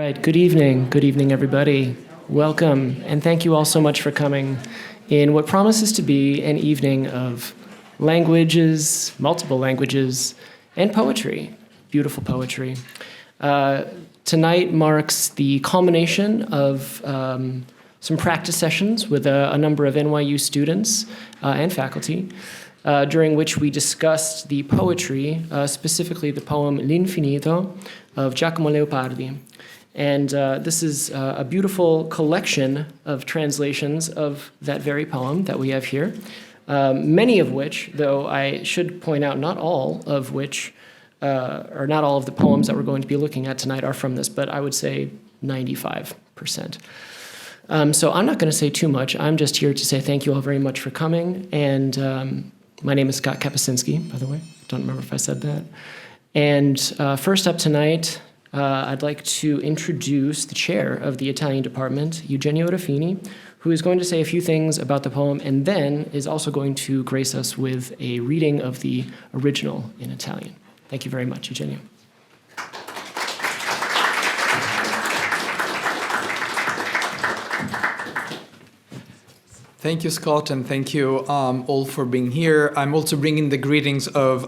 right, good evening. Good evening, everybody. Welcome, and thank you all so much for coming in what promises to be an evening of languages, multiple languages, and poetry, beautiful poetry. Tonight marks the culmination of some practice sessions with a number of NYU students and faculty, during which we discussed the poetry, specifically the poem L'infinito of Giacomo Leopardi. And this is a beautiful collection of translations of that very poem that we have here, many of which, though I should point out not all of which, or not all of the poems that we're going to be looking at tonight are from this, but I would say 95%. So I'm not going to say too much. I'm just here to say thank you all very much for coming. And my name is Kapuscinski, by the way. I don't remember if I said that. And first up tonight, I'd like to introduce the chair of the Italian department, Eugenio Ruffini, who is going to say a few things about the poem and then is also going to grace us with a reading of the original in Italian. Thank you very much, Eugenio. Thank you, Scott, and thank you all for being here. I'm also bringing the greetings of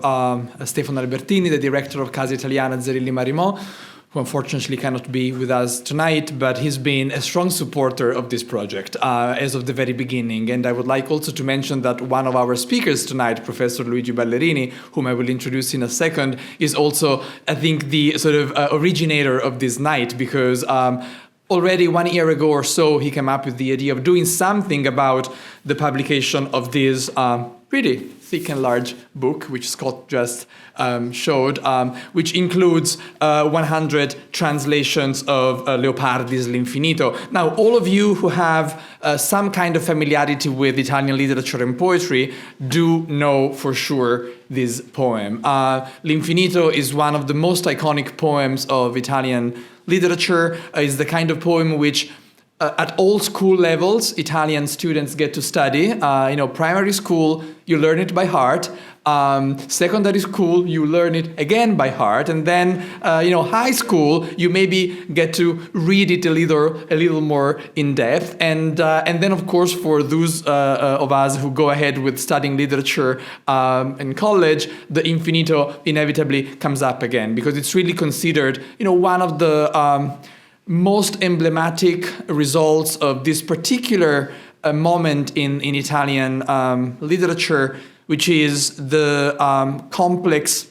Stefano Albertini, the director of Casa Italiana Zerilli-marimò, who unfortunately cannot be with us tonight, but he's been a strong supporter of this project as of the very beginning. And I would like also to mention that one of our speakers tonight, Professor Luigi Ballerini, whom I will introduce in a second, is also, I think, the sort of originator of this night, because already 1 year ago or so, he came up with the idea of doing something about the publication of this pretty thick and large book, which Scott just showed, which includes 100 translations of Leopardi's L'Infinito. Now, all of you who have some kind of familiarity with Italian literature and poetry do know for sure this poem. L'Infinito is one of the most iconic poems of Italian literature. Is the kind of poem which at all school levels, Italian students get to study. Primary school, you learn it by heart. Secondary school, you learn it again by heart. And then, high school, you maybe get to read it a little more in depth. And then, of course, for those of us who go ahead with studying literature in college, the Infinito inevitably comes up again, because it's really considered, one of the most emblematic results of this particular moment in Italian literature, which is the complex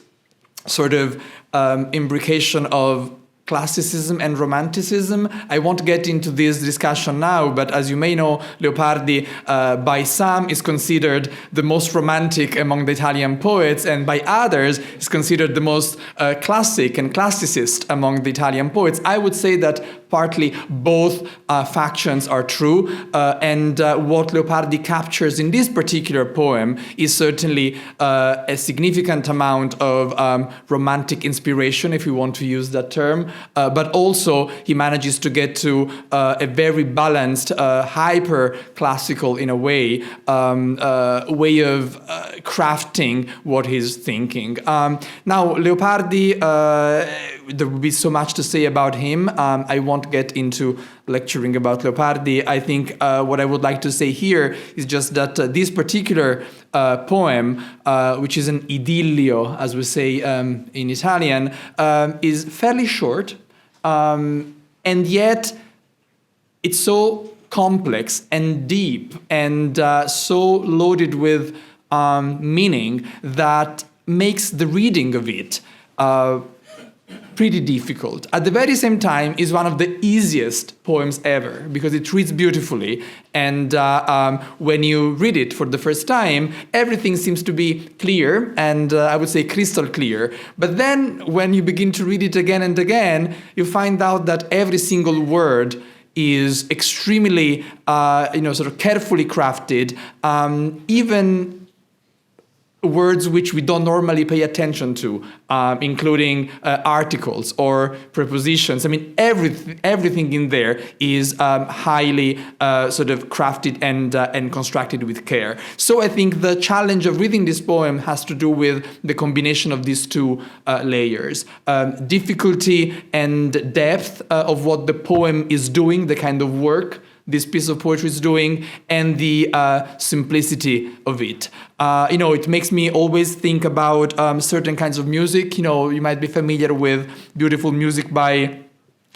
sort of imbrication of classicism and romanticism. I won't get into this discussion now, but as you may know, Leopardi by some is considered the most romantic among the Italian poets, and by others is considered the most classic and classicist among the Italian poets. I would say that partly both factions are true, and what Leopardi captures in this particular poem is certainly a significant amount of romantic inspiration, if we want to use that term, but also he manages to get to a very balanced, hyper-classical, in a way of crafting what he's thinking. Now, Leopardi, there will be so much to say about him. I won't get into lecturing about Leopardi. I think what I would like to say here is just that this particular poem, which is an idillio, as we say in Italian, is fairly short, and yet it's so complex and deep and so loaded with meaning that makes the reading of it pretty difficult. At the very same time, is one of the easiest poems ever, because it reads beautifully, and when you read it for the first time, everything seems to be clear, and I would say crystal clear. But then when you begin to read it again and again, you find out that every single word is extremely, sort of carefully crafted, even words which we don't normally pay attention to, including articles or prepositions. I mean, everything in there is highly sort of crafted and constructed with care. So I think the challenge of reading this poem has to do with the combination of these two layers. Difficulty and depth of what the poem is doing, the kind of work this piece of poetry is doing, and the simplicity of it. It makes me always think about certain kinds of music. You might be familiar with beautiful music by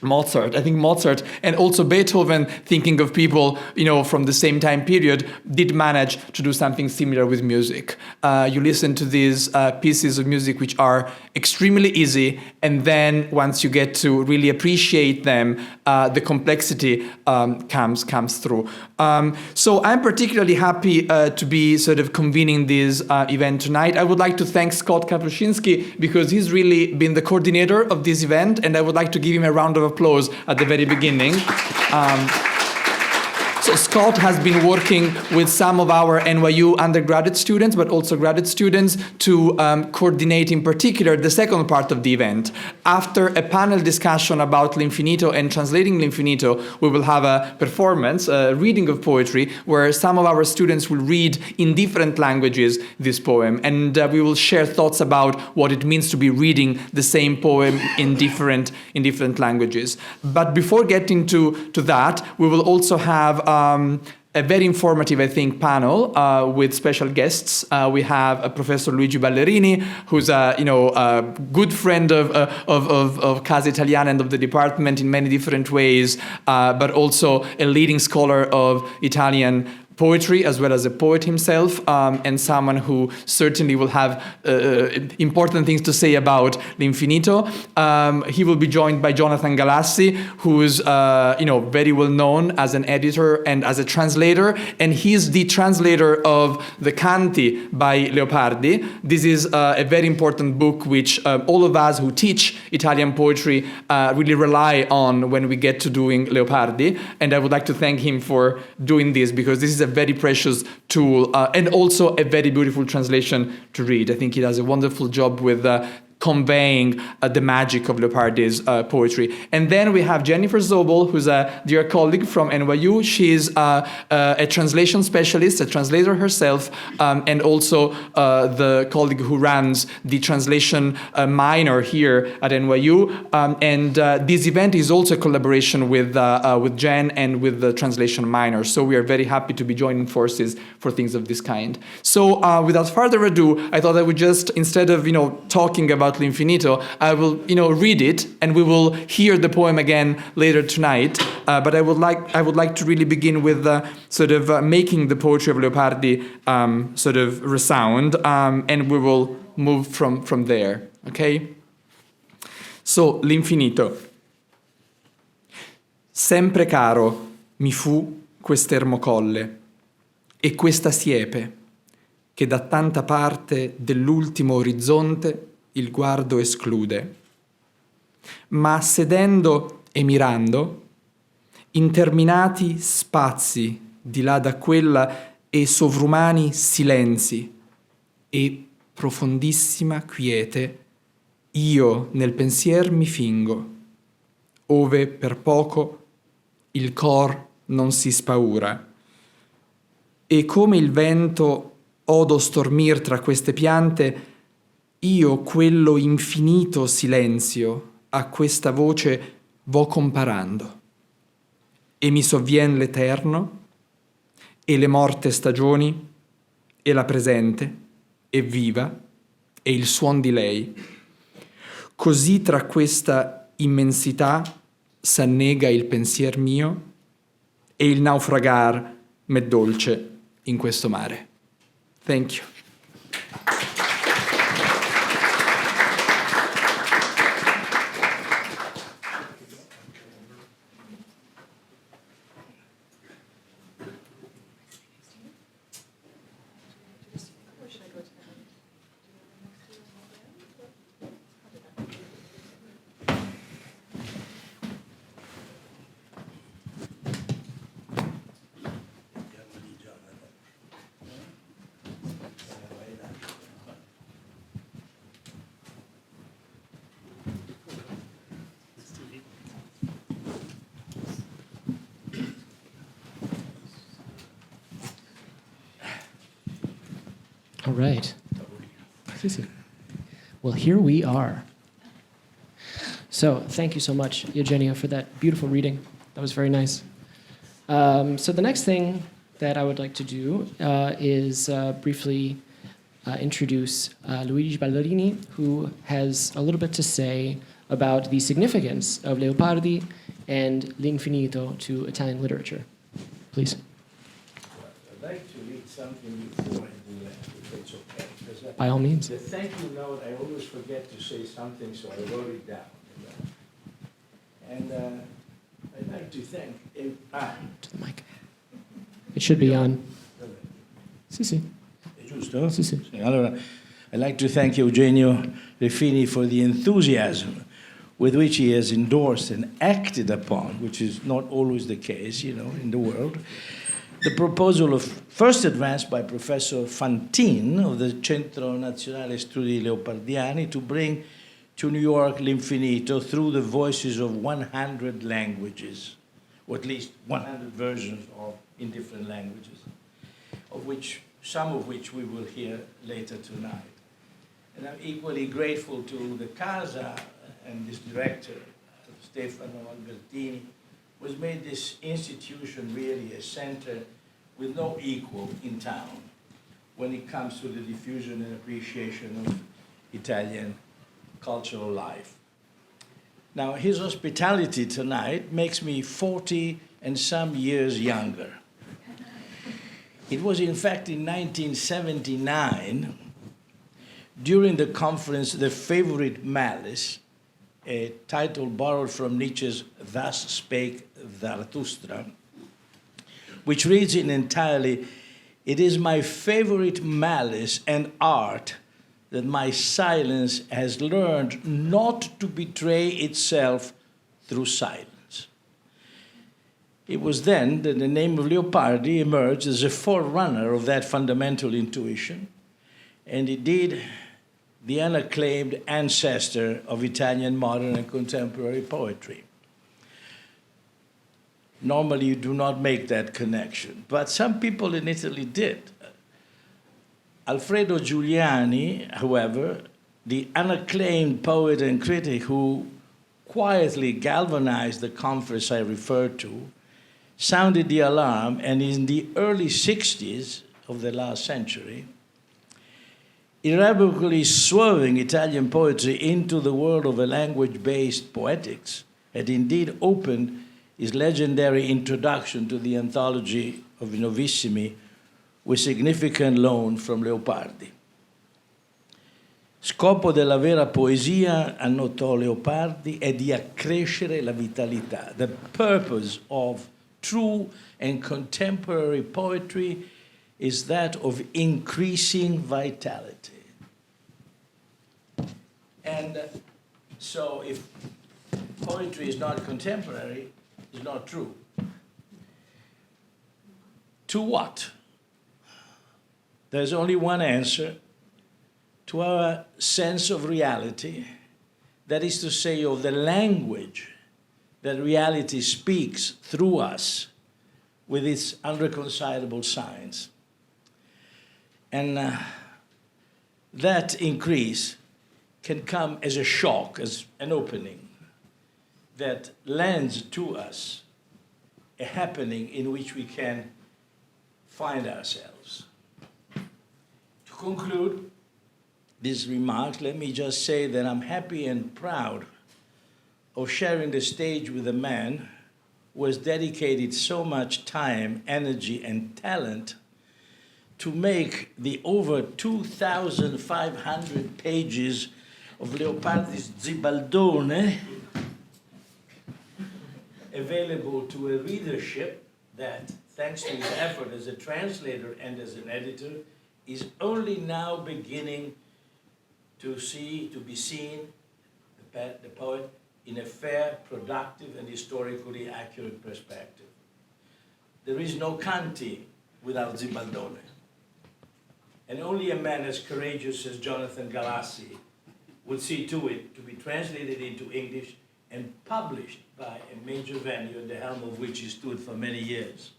Mozart. I think Mozart and also Beethoven, thinking of people, from the same time period, did manage to do something similar with music. You listen to these pieces of music which are extremely easy, and then once you get to really appreciate them, the complexity comes through. So I'm particularly happy to be sort of convening this event tonight. I would like to thank Scott Kapuscinski because he's really been the coordinator of this event, and I would like to give him a round of applause at the very beginning. So Scott has been working with some of our NYU undergraduate students, but also graduate students, to coordinate in particular the second part of the event. After a panel discussion about L'Infinito and translating L'Infinito, we will have a performance, a reading of poetry, where some of our students will read in different languages this poem, and we will share thoughts about what it means to be reading the same poem in different languages. But before getting to that, we will also have a very informative, I think, panel with special guests. We have Professor Luigi Ballerini, who's a good friend of Casa Italiana and of the department in many different ways, but also a leading scholar of Italian poetry, as well as a poet himself, and someone who certainly will have important things to say about L'Infinito. He will be joined by Jonathan Galassi, who is very well known as an editor and as a translator, and he's the translator of the Canti by Leopardi. This is a very important book which all of us who teach Italian poetry really rely on when we get to doing Leopardi, and I would like to thank him for doing this, because this is a very precious tool and also a very beautiful translation to read. I think he does a wonderful job with conveying the magic of Leopardi's poetry. And then we have Jennifer Zoble, who's a dear colleague from NYU. She's a translation specialist, a translator herself, and also the colleague who runs the translation minor here at NYU. And this event is also a collaboration with Jen and with the translation minor. So we are very happy to be joining forces for things of this kind. So without further ado, I thought I would just, instead of talking about L'Infinito, I will read it, and we will hear the poem again later tonight. But I would like to really begin with sort of making the poetry of Leopardi sort of resound, and we will move from there. Okay? So, L'Infinito. Sempre caro mi fu quest'ermo colle e questa siepe che da tanta parte dell'ultimo orizzonte il guardo esclude. Ma sedendo e mirando, interminati spazi di là da quella e sovrumani silenzi e profondissima quiete, io nel pensier mi fingo, ove per poco il cor non si spaura. E come il vento odo stormir tra queste piante, io quello infinito silenzio a questa voce vo comparando, e mi sovvien l'eterno, e le morte stagioni, e la presente, e viva, e il suon di lei. Così tra questa immensità s'annega il pensier mio, e il naufragar m'è dolce in questo mare. Thank you. All right. Well, here we are. So thank you so much, Eugenio, for that beautiful reading. That was very nice. So the next thing that I would like to do is briefly introduce Luigi Ballerini, who has a little bit to say about the significance of Leopardi and L'infinito to Italian literature. Please. I'd like to read something before I do that, if it's okay. Because By all means. the thank you note, I always forget to say something, so I wrote it down. And I'd like to thank... To the mic. It should be on. Sì, sì. È giusto? Sì, sì. Sì, allora, I'd like to thank Eugenio Refini for the enthusiasm with which he has endorsed and acted upon, which is not always the case, in the world, the proposal of first advanced by Professor Fantin of the Centro, Nazionale, Studi Leopardiani to bring to New York L'Infinito through the voices of 100 languages, or at least 100 versions in different languages, some of which we will hear later tonight. And I'm equally grateful to the Casa and this director, Stefano Albertini, who has made this institution really a center with no equal in town when it comes to the diffusion and appreciation of Italian cultural life. Now, his hospitality tonight makes me 40 and some years younger. It was, in fact, in 1979, during the conference, The Favorite Malice, a title borrowed from Nietzsche's Thus Spake Zarathustra, which reads in entirely, "It is my favorite malice and art that my silence has learned not to betray itself through silence." It was then that the name of Leopardi emerged as a forerunner of that fundamental intuition, and indeed the unacclaimed ancestor of Italian modern and contemporary poetry. Normally you do not make that connection, but some people in Italy did. Alfredo Giuliani, however, the unacclaimed poet and critic who quietly galvanized the conference I referred to, sounded the alarm, and in the early 60s of the last century, irrevocably swerving Italian poetry into the world of a language-based poetics, had indeed opened his legendary introduction to the anthology of I Novissimi with significant loan from Leopardi. Scopo della vera poesia, annotò Leopardi, è di accrescere la vitalità. The purpose of true and contemporary poetry is that of increasing vitality. And so if poetry is not contemporary, it's not true. To what? There's only one answer: to our sense of reality, that is to say, of the language that reality speaks through us with its unreconcilable signs. And that increase can come as a shock, as an opening that lends to us a happening in which we can find ourselves. To conclude these remarks, let me just say that I'm happy and proud of sharing the stage with a man who has dedicated so much time, energy, and talent to make the over 2,500 pages of Leopardi's Zibaldone available to a readership that, thanks to his effort as a translator and as an editor, is only now beginning to be seen, the poet, in a fair, productive, and historically accurate perspective. There is no Canti without Zibaldone. And only a man as courageous as Jonathan Galassi would see to it to be translated into English and published by a major venue at the helm of which he stood for many years.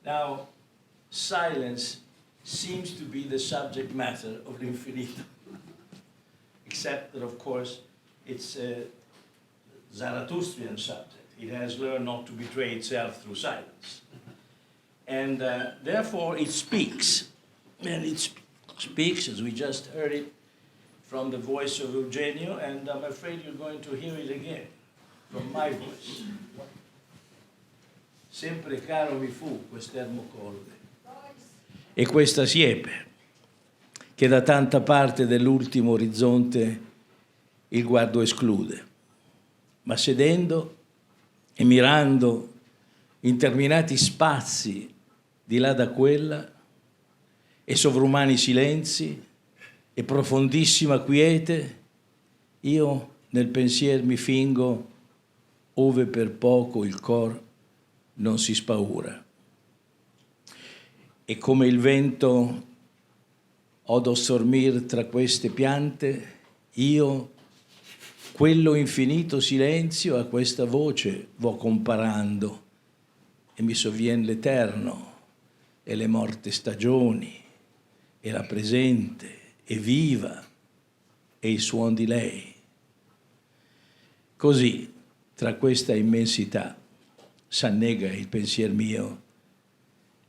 Now, silence seems to be the subject matter of L'Infinito. Except that, of course, it's a Zarathustrian subject. It has learned not to betray itself through silence. And therefore it speaks. And it speaks, as we just heard it, from the voice of Eugenio, and I'm afraid you're going to hear it again, from my voice. Sempre caro mi fu quest'ermo colle e questa siepe, che da tanta parte dell'ultimo orizzonte il guardo esclude. Ma sedendo e mirando interminati spazi di là da quella, e sovrumani silenzi, e profondissima quiete, io nel pensier mi fingo ove per poco il cor non si spaura. E come il vento odo stormir tra queste piante, io quello infinito silenzio a questa voce vo comparando, e mi sovvien l'eterno e le morte stagioni e la presente e viva e il suon di lei. Così, tra questa immensità, s'annega il pensier mio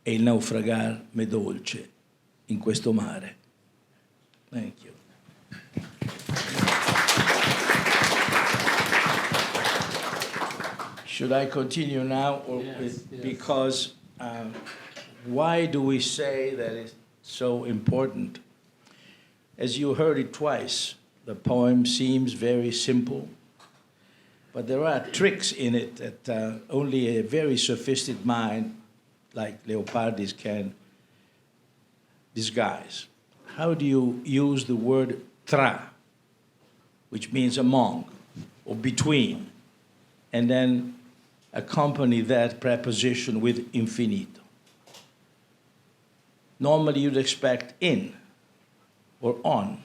e il naufragar m'è dolce in questo mare. Thank you. Should I continue now? Or Yes. Because why do we say that it's so important? As you heard it twice, the poem seems very simple, but there are tricks in it that only a very sophisticated mind like Leopardi's can disguise. How do you use the word tra, which means among or between, and then accompany that preposition with infinito? Normally you'd expect in or on,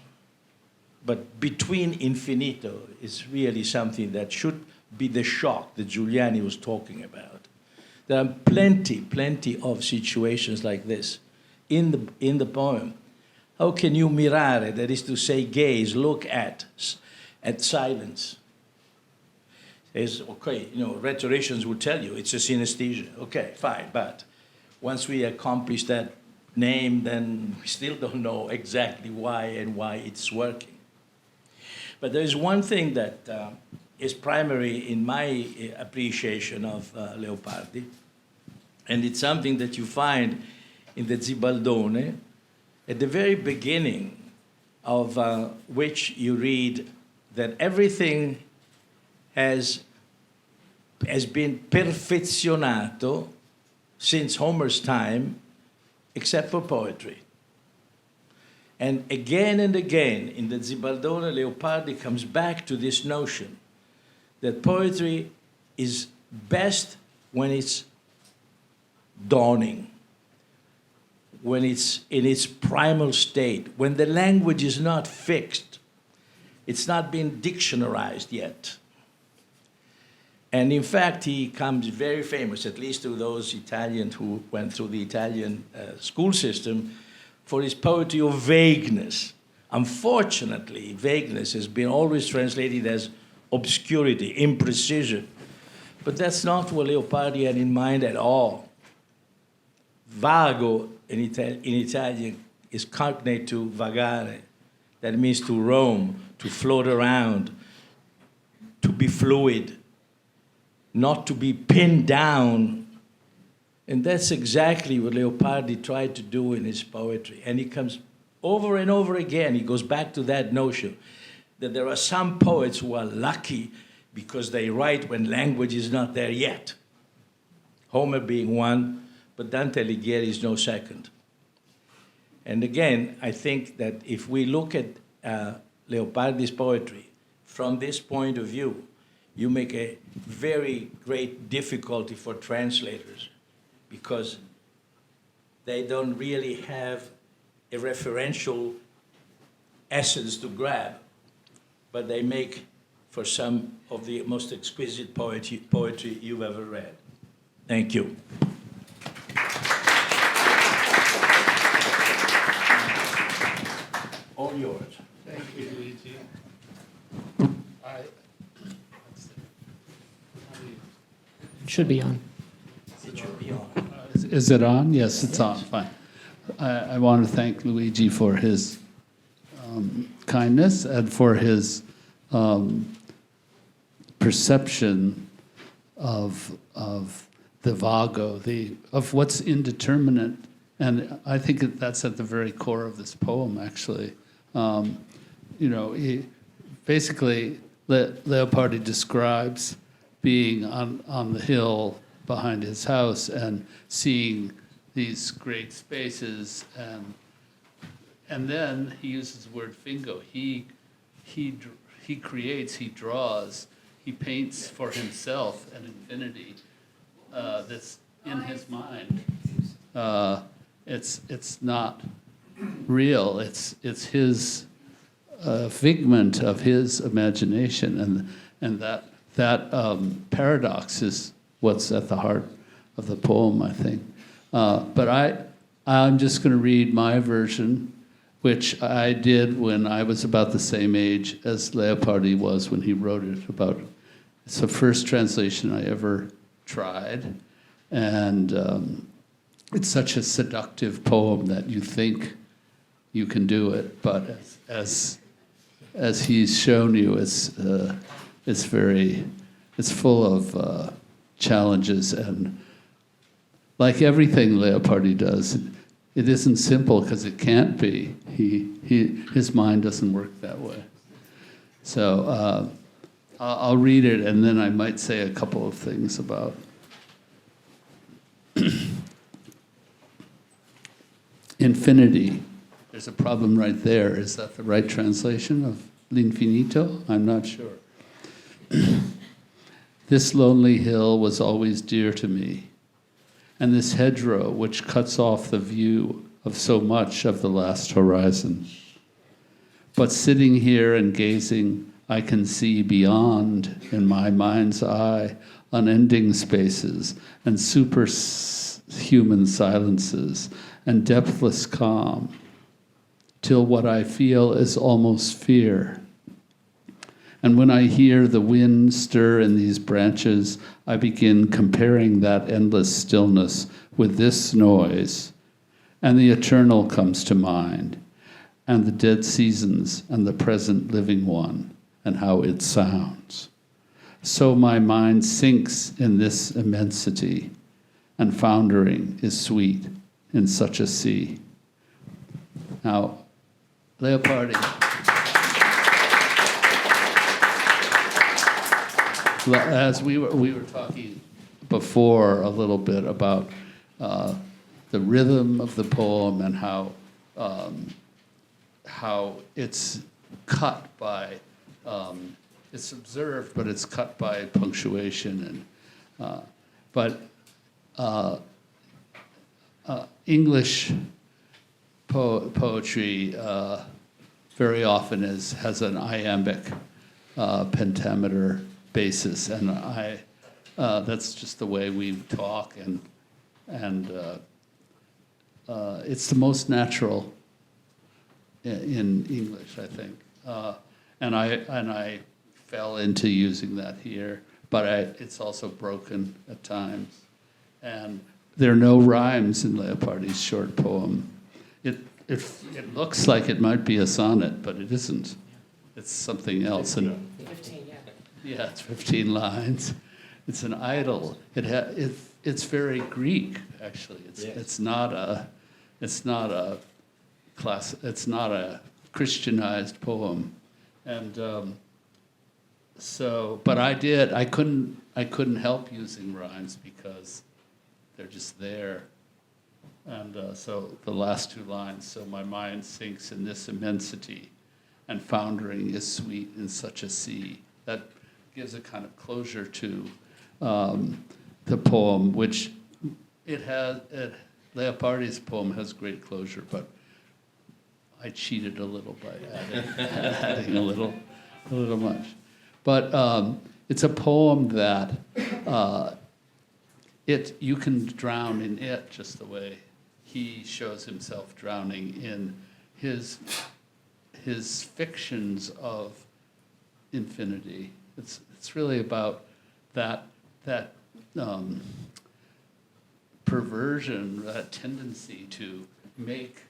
but between infinito is really something that should be the shock that Giuliani was talking about. There are plenty of situations like this in the poem. How can you mirare, that is to say gaze, look at silence? Is okay, rhetoricians will tell you it's a synesthesia. Okay, fine, but once we accomplish that name, then we still don't know exactly why it's working. But there is one thing that is primary in my appreciation of Leopardi, and it's something that you find in the Zibaldone at the very beginning of which you read that everything has been perfezionato since Homer's time, except for poetry. And again in the Zibaldone, Leopardi comes back to this notion that poetry is best when it's dawning, when it's in its primal state, when the language is not fixed, it's not been dictionarized yet. And in fact, he comes very famous, at least to those Italians who went through the Italian school system, for his poetry of vagueness. Unfortunately, vagueness has been always translated as obscurity, imprecision. But that's not what Leopardi had in mind at all. Vago in Italian is cognate to vagare. That means to roam, to float around, to be fluid, not to be pinned down. And that's exactly what Leopardi tried to do in his poetry. And he comes over and over again, he goes back to that notion that there are some poets who are lucky because they write when language is not there yet. Homer being one, but Dante Alighieri is no second. And again, I think that if we look at Leopardi's poetry from this point of view, you make a very great difficulty for translators because they don't really have a referential essence to grab, but they make for some of the most exquisite poetry you've ever read. Thank you. All yours. Thank you, Luigi. It should be on. It should be on. Is it on? Yes, it's on. Fine. I want to thank Luigi for his kindness and for his perception of the vago, of what's indeterminate. And I think that's at the very core of this poem, actually. Basically, Leopardi describes being on the hill behind his house and seeing these great spaces, and then he uses the word fingo. He creates, he draws, he paints for himself an infinity that's in his mind. It's not real. It's his figment of his imagination, and that paradox is what's at the heart of the poem, I think. But I'm just going to read my version, which I did when I was about the same age as Leopardi was when he wrote it. It's the first translation I ever tried, and it's such a seductive poem that you think you can do it, but as he's shown you, it's full of challenges, and like everything Leopardi does, it isn't simple because it can't be. His mind doesn't work that way. So I'll read it, and then I might say a couple of things about infinity. There's a problem right there. Is that the right translation of L'infinito? I'm not sure. This lonely hill was always dear to me, and this hedgerow which cuts off the view of so much of the last horizon. But sitting here and gazing, I can see beyond, in my mind's eye, unending spaces and superhuman silences and depthless calm, till what I feel is almost fear. And when I hear the wind stir in these branches, I begin comparing that endless stillness with this noise, and the eternal comes to mind, and the dead seasons and the present living one, and how it sounds. So my mind sinks in this immensity, and foundering is sweet in such a sea. Now, Leopardi. As we were talking before a little bit about the rhythm of the poem and how it's cut by it's observed, but it's cut by punctuation but English poetry very often has an iambic pentameter basis, and that's just the way we talk, and it's the most natural in English, I think, and I fell into using that here, but it's also broken at times, and there are no rhymes in Leopardi's short poem. It looks like it might be a sonnet, but it isn't. It's something else. 15, yeah. Yeah, it's 15 lines. It's an idyll. It's very Greek, actually. It's not a Christianized poem, and but I couldn't help using rhymes because they're just there. And so the last two lines, so my mind sinks in this immensity, and foundering is sweet in such a sea. That gives a kind of closure to the poem, which Leopardi's poem has great closure, but I cheated a little by adding a little much. But it's a poem that you can drown in it just the way he shows himself drowning in his his fictions of infinity. It's really about that perversion, that tendency to make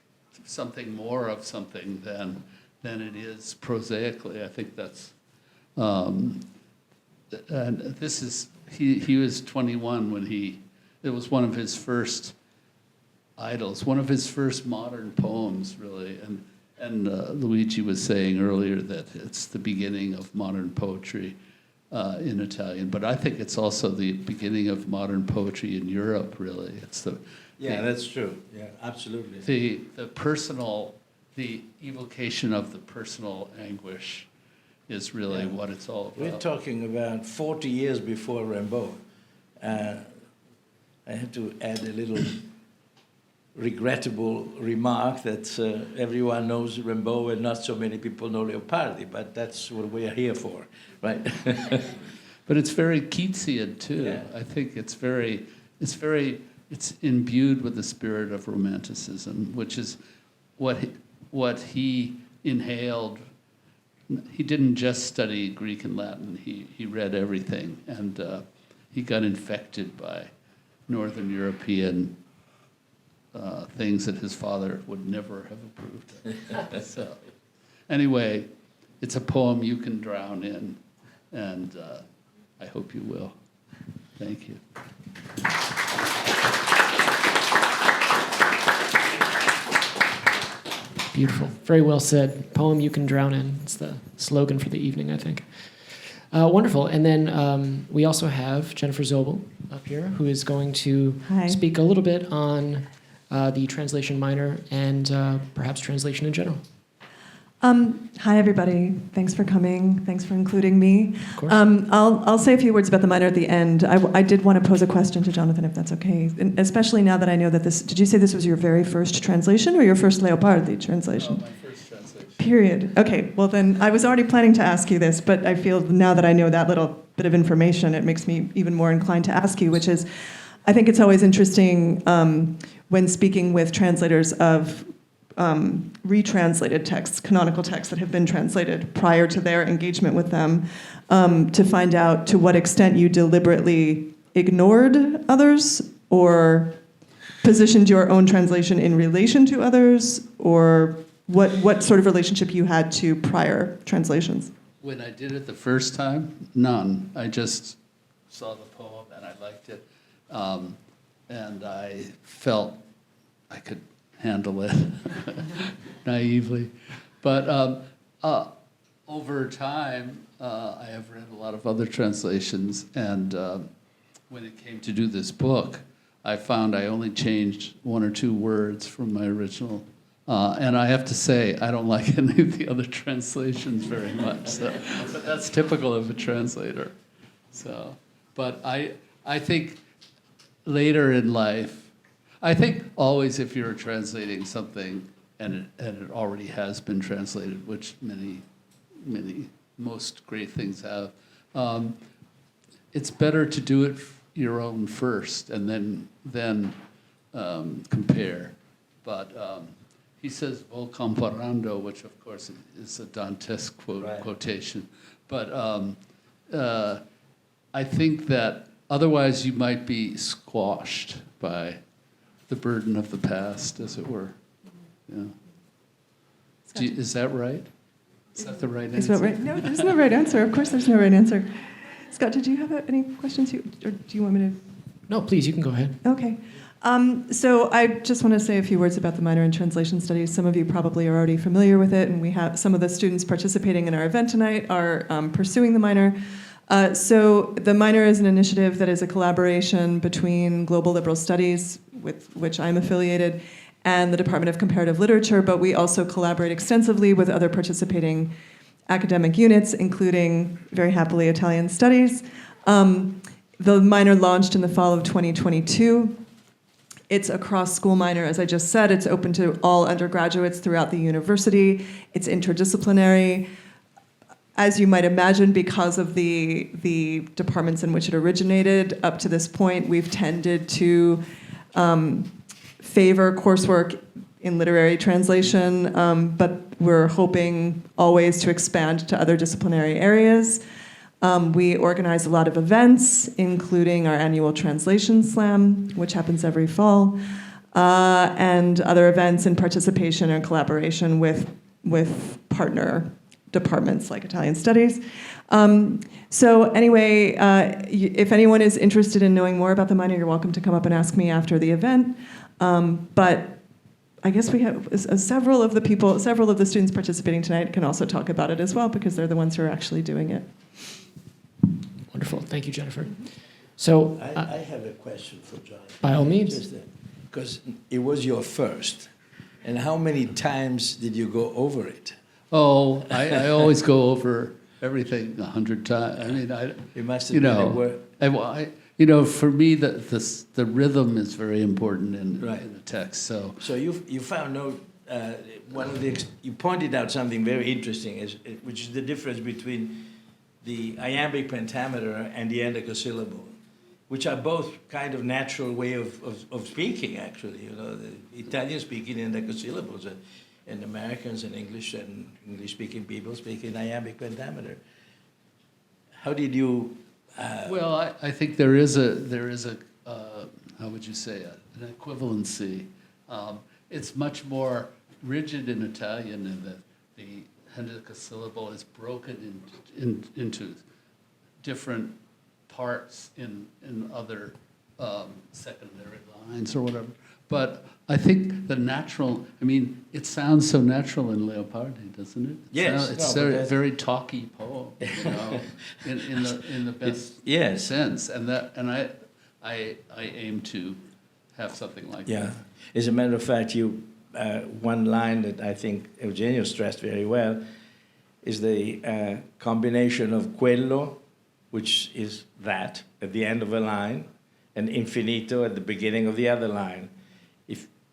something more of something than it is prosaically. I think that's, and this is, he was 21 when it was one of his first idols, one of his first modern poems, really. And Luigi was saying earlier that it's the beginning of modern poetry in Italian, but I think it's also the beginning of modern poetry in Europe, really. It's that's true. Yeah, absolutely. The personal, the evocation of the personal anguish is really what it's all about. We're talking about 40 years before Rimbaud. I have to add a little regrettable remark that everyone knows Rimbaud and not so many people know Leopardi, but that's what we are here for, right? But it's very Keatsian too. Yeah. I think it's imbued with the spirit of Romanticism, which is what he inhaled. He didn't just study Greek and Latin. He read everything, and he got infected by Northern European things that his father would never have approved of. So, anyway, it's a poem you can drown in, and I hope you will. Thank you. Beautiful. Very well said. Poem you can drown in. It's the slogan for the evening, I think. Wonderful. And then we also have Jennifer Zoble up here, who is going to speak a little bit on the translation minor and perhaps translation in general. Hi, everybody. Thanks for coming. Thanks for including me. Of course. I'll say a few words about the minor at the end. I did want to pose a question to Jonathan, if that's okay, and especially now that I know that this... Did you say this was your very first translation or your first Leopardi translation? My first translation. Period. Okay, well then, I was already planning to ask you this, but I feel now that I know that little bit of information, it makes me even more inclined to ask you, which is, I think it's always interesting when speaking with translators of retranslated texts, canonical texts that have been translated prior to their engagement with them, to find out to what extent you deliberately ignored others or positioned your own translation in relation to others, or what sort of relationship you had to prior translations. When I did it the first time, none. I just saw the poem and I liked it, and I felt I could handle it naively. But over time, I have read a lot of other translations, and when it came to do this book, I found I only changed one or two words from my original. And I have to say, I don't like any of the other translations very much. So, but that's typical of a translator. So, but I think later in life, I think always if you're translating something and it already has been translated, which most great things have, it's better to do it your own first and then compare. But he says "vol comparando," which of course is a Dantesque quotation. But I think that otherwise you might be squashed by the burden of the past, as it were. Yeah. Is that right? Is that the right answer? Is that right? No, there's no right answer. Of course there's no right answer. Scott, did you have any questions? Or do you want me to? No, please, you can go ahead. Okay. So I just want to say a few words about the minor in translation studies. Some of you probably are already familiar with it, and we have some of the students participating in our event tonight are pursuing the minor. So the minor is an initiative that is a collaboration between Global Liberal Studies, with which I'm affiliated, and the Department of Comparative Literature, but we also collaborate extensively with other participating academic units, including, very happily, Italian Studies. The minor launched in the fall of 2022. It's a cross-school minor, as I just said. It's open to all undergraduates throughout the university. It's interdisciplinary. As you might imagine, because of the departments in which it originated, up to this point, we've tended to favor coursework in literary translation, but we're hoping always to expand to other disciplinary areas. We organize a lot of events, including our annual Translation Slam, which happens every fall, and other events in participation and collaboration with partner departments like Italian Studies. So anyway, if anyone is interested in knowing more about the minor, you're welcome to come up and ask me after the event. But I guess we have several of the students participating tonight can also talk about it as well, because they're the ones who are actually doing it. Wonderful. Thank you, Jennifer. So, I have a question for John. by all means. Because it was your first. And how many times did you go over it? Oh, I always go over everything 100 times. I mean, It must have been a word. For me, the rhythm is very important in the text. So you found you pointed out something very interesting, which is the difference between the iambic pentameter and the endosyllable, which are both kind of natural way of speaking. Actually, the Italians speak in endosyllables, and Americans and English-speaking people speak in iambic pentameter. How did you? Well, I think there is a how would you say an equivalency. It's much more rigid in Italian in that the endosyllable is broken into different parts in other secondary lines or whatever. But I think it sounds so natural in Leopardi, doesn't it? Yes. It's very talky poem, in the best sense. And I aim to have something like that. Yeah. As a matter of fact, one line that I think Eugenio stressed very well is the combination of quello, which is that at the end of a line, and infinito at the beginning of the other line.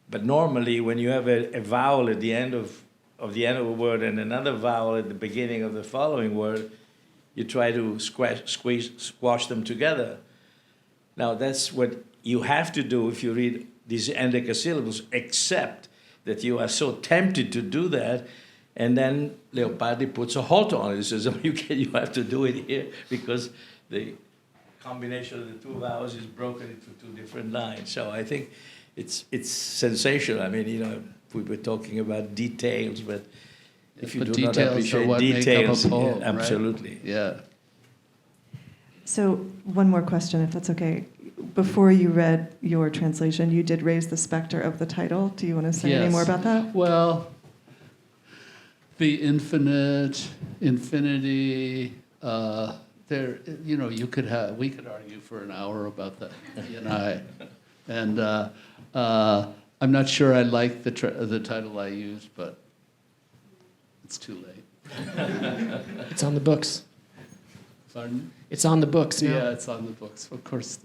But normally, when you have a vowel at the end of a word and another vowel at the beginning of the following word, you try to squash them together. Now, that's what you have to do if you read these endosyllables, except that you are so tempted to do that, and then Leopardi puts a halt on it. He says, you have to do it here because the combination of the two vowels is broken into two different lines. So I think it's sensational. I mean, we were talking about details, but if you do not appreciate details, poem, yeah, absolutely. Right? Yeah. So one more question, if that's okay. Before you read your translation, you did raise the specter of the title. Do you want to say any more about that? Well, the infinite, infinity. We could argue for an hour about that, he and I. And I'm not sure I like the title I used, but it's too late. It's on the books. Pardon? It's on the books now. Yeah, it's on the books. Of course,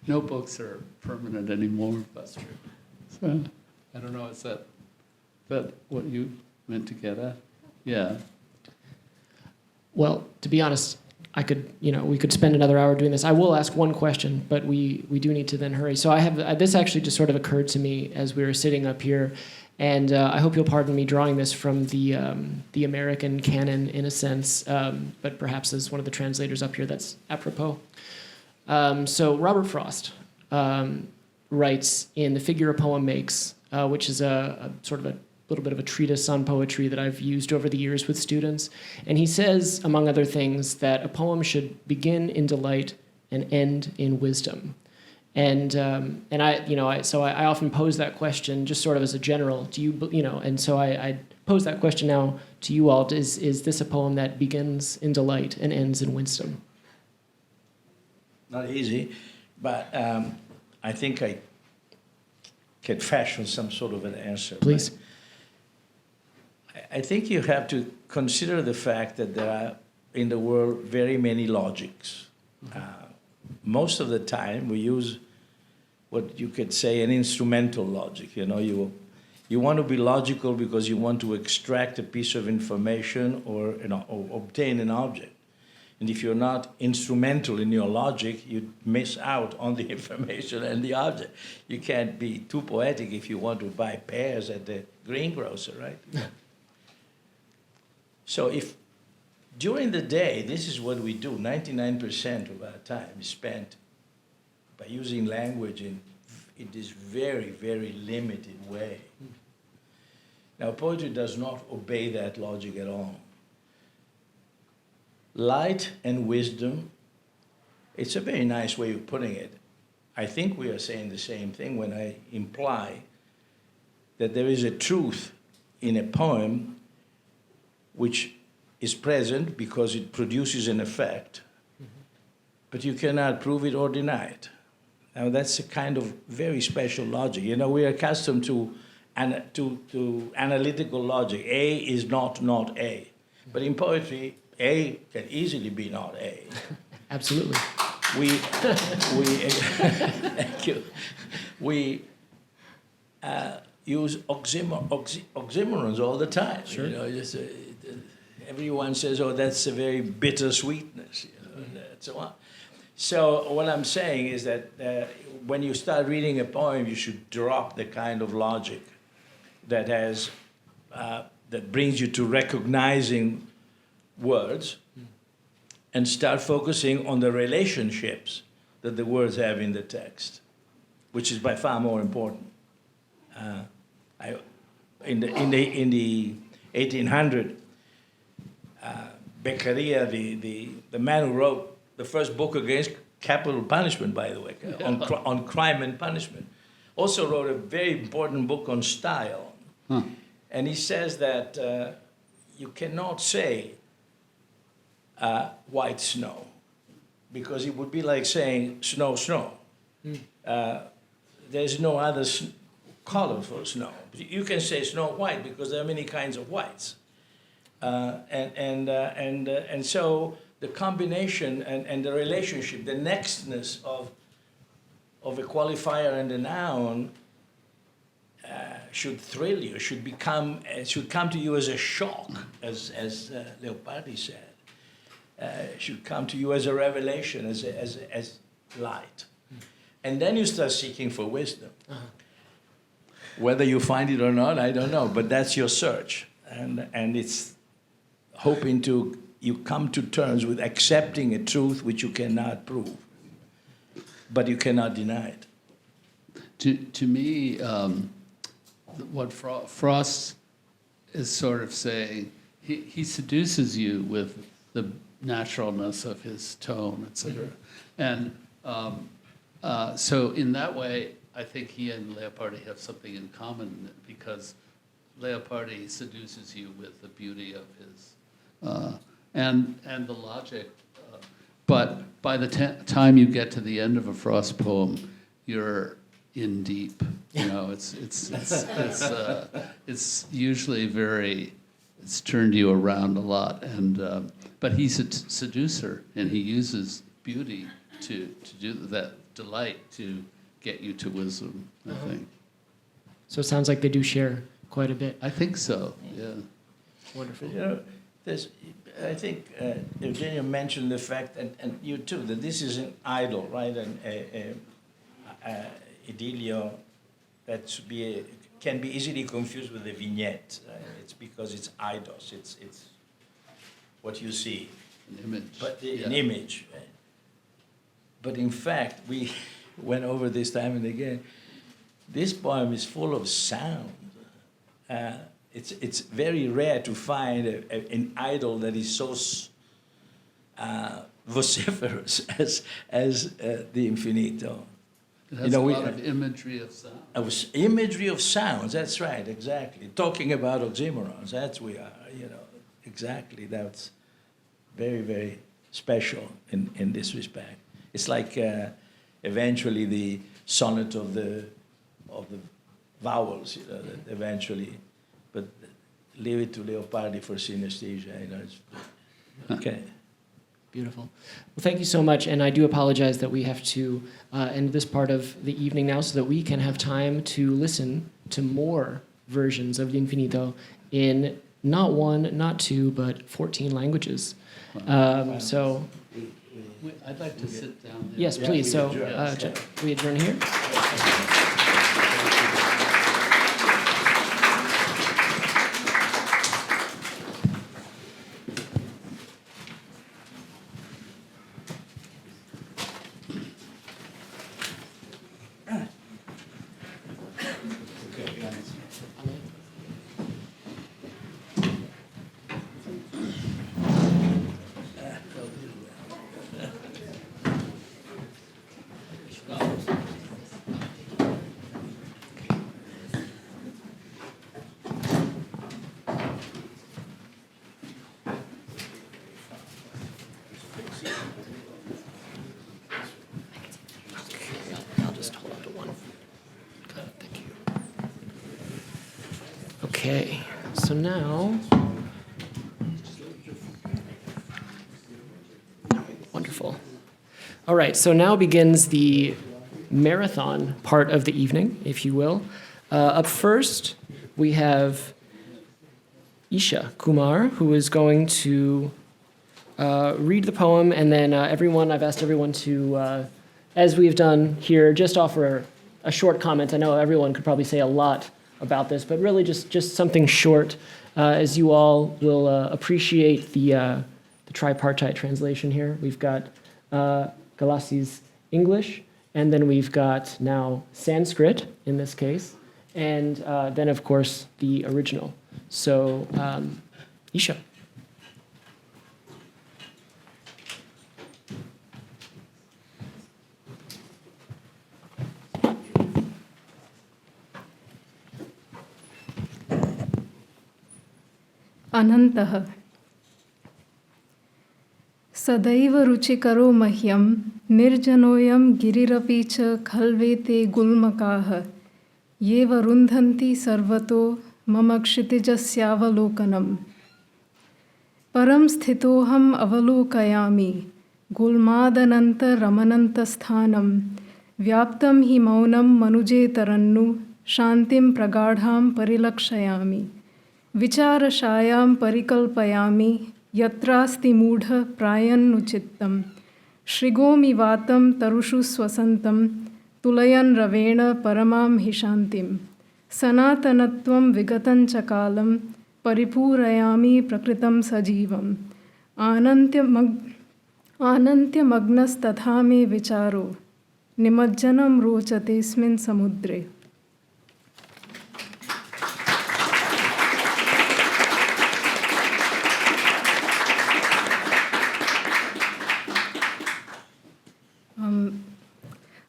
no books are permanent anymore. That's true. So, I don't know, is that what you meant to get at? Yeah. Well, to be honest, we could spend another hour doing this. I will ask one question, but we do need to then hurry. So this actually just sort of occurred to me as we were sitting up here, and I hope you'll pardon me drawing this from the American canon in a sense, but perhaps as one of the translators up here, that's apropos. So Robert Frost writes in The Figure a Poem Makes, which is a sort of a little bit of a treatise on poetry that I've used over the years with students. And he says, among other things, that a poem should begin in delight and end in wisdom. And I often pose that question just sort of as a general. And so I pose that question now to you all. Is this a poem that begins in delight and ends in wisdom? Not easy, but I think I can fashion some sort of an answer. Please. I think you have to consider the fact that there are in the world very many logics. Most of the time we use what you could say an instrumental logic. You want to be logical because you want to extract a piece of information or obtain an object. And if you're not instrumental in your logic, you miss out on the information and the object. You can't be too poetic if you want to buy pears at the greengrocer, right? So if during the day, this is what we do, 99% of our time is spent by using language in this very, very limited way. Now, poetry does not obey that logic at all. Light and wisdom, it's a very nice way of putting it. I think we are saying the same thing when I imply that there is a truth in a poem which is present because it produces an effect, but you cannot prove it or deny it. Now that's a kind of very special logic. You know, we are accustomed to analytical logic. A is not A. But in poetry, A can easily be not A. Absolutely. Thank you. We use oxymorons all the time. Sure. You know, just, everyone says, "Oh, that's a very bitter sweetness," you know, and so on. So what I'm saying is that when you start reading a poem, you should drop the kind of logic that has that brings you to recognizing words, and start focusing on the relationships that the words have in the text, which is by far more important. In the 1800, Beccaria, the man who wrote the first book against capital punishment, by the way, on crime and punishment, also wrote a very important book on style. Huh. And he says that you cannot say white snow, because it would be like saying snow, snow. There's no other color for snow. You can say snow white because there are many kinds of whites. And so the combination and the relationship, the nextness of a qualifier and a noun should thrill you, should come to you as a shock, as Leopardi said. Should come to you as a revelation, as light. And then you start seeking for wisdom. Whether you find it or not, I don't know, but that's your search. And it's hoping you come to terms with accepting a truth which you cannot prove, but you cannot deny it. To me, what Frost is sort of saying, he seduces you with the naturalness of his tone, etc. And so in that way, I think he and Leopardi have something in common, because Leopardi seduces you with the beauty of his and the logic. But by the time you get to the end of a Frost poem, you're in deep. You know, it's usually it's turned you around a lot. And but he's a seducer, and he uses beauty to do that, delight to get you to wisdom, I think. So it sounds like they do share quite a bit. I think so, yeah. Wonderful. You know, I think Eugenio mentioned the fact, and you too, that this is an idyll, right? An idillio that can be easily confused with a vignette. It's because it's eidos, it's what you see. An image. But an image. Right? But in fact, we went over this time and again. This poem is full of sound. It's very rare to find an idyll that is so vociferous as the Infinito. It has a lot of imagery of sound. Imagery of sounds, that's right, exactly. Talking about oxymorons, that's we are, exactly. That's very, very special in this respect. It's like eventually the sonnet of the vowels, that eventually, but leave it to Leopardi for synesthesia, it's, okay. Beautiful. Well, thank you so much, and I do apologize that we have to end this part of the evening now so that we can have time to listen to more versions of L'Infinito in not one, not two, but 14 languages. So, I'd like to sit down there. yes, please. So, we adjourn here. Okay, so now, wonderful. All right, so now begins the marathon part of the evening, if you will. Up first, we have Isha Kumar, who is going to read the poem, and then I've asked everyone to, as we've done here, just offer a short comment. I know everyone could probably say a lot about this, but really just something short, as you all will appreciate the tripartite translation here. We've got Galassi's English, and then we've got now Sanskrit in this case, and then of course the original. So, Isha. अनन्तः सदैव रुचिकरो मह्यं निर्जनोऽयं गिरिरपि च खल्वेते गुल्मकाः ये वरुन्धन्ति सर्वतो मम क्षितिजस्यावलोकनं परं स्थितोऽहम् अवलोकयामि गुल्मादनन्तरमनन्तस्थानं व्याप्तं हि मौनं मनुजेतरन्नु शान्तिं प्रगाढां परिलक्षयामि विचारशायां परिकल्पयामि यत्रास्ति मूढ प्रायन्नुचित्तं श्रीगोमि वातं तरुषु स्वसन्तं तुलयन् रवेण परमां हि शान्तिं सनातनत्वं विगतं च कालं परिपूरयामि प्रकृतं सजीवम् आनन्त्यमग्नस्तथा मे विचारो निमज्जनं रोचतेऽस्मिन् समुद्रे.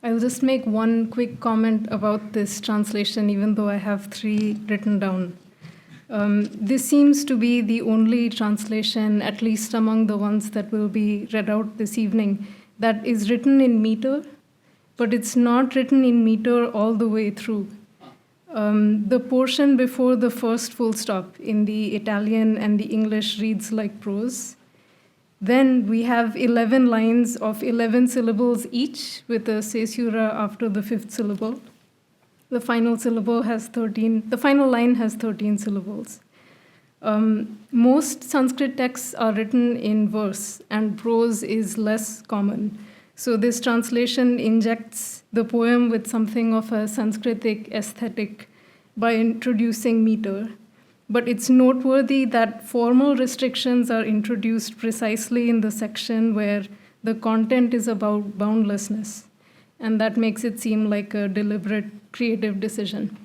I'll just make one quick comment about this translation, even though I have 3 written down. This seems to be the only translation, at least among the ones that will be read out this evening, that is written in meter, but it's not written in meter all the way through. The portion before the first full stop in the Italian and the English reads like prose. Then we have 11 lines of 11 syllables each with a caesura after the 5th syllable. The final line has 13 syllables. Most Sanskrit texts are written in verse, and prose is less common. So this translation injects the poem with something of a Sanskritic aesthetic by introducing meter. But it's noteworthy that formal restrictions are introduced precisely in the section where the content is about boundlessness. And that makes it seem like a deliberate creative decision.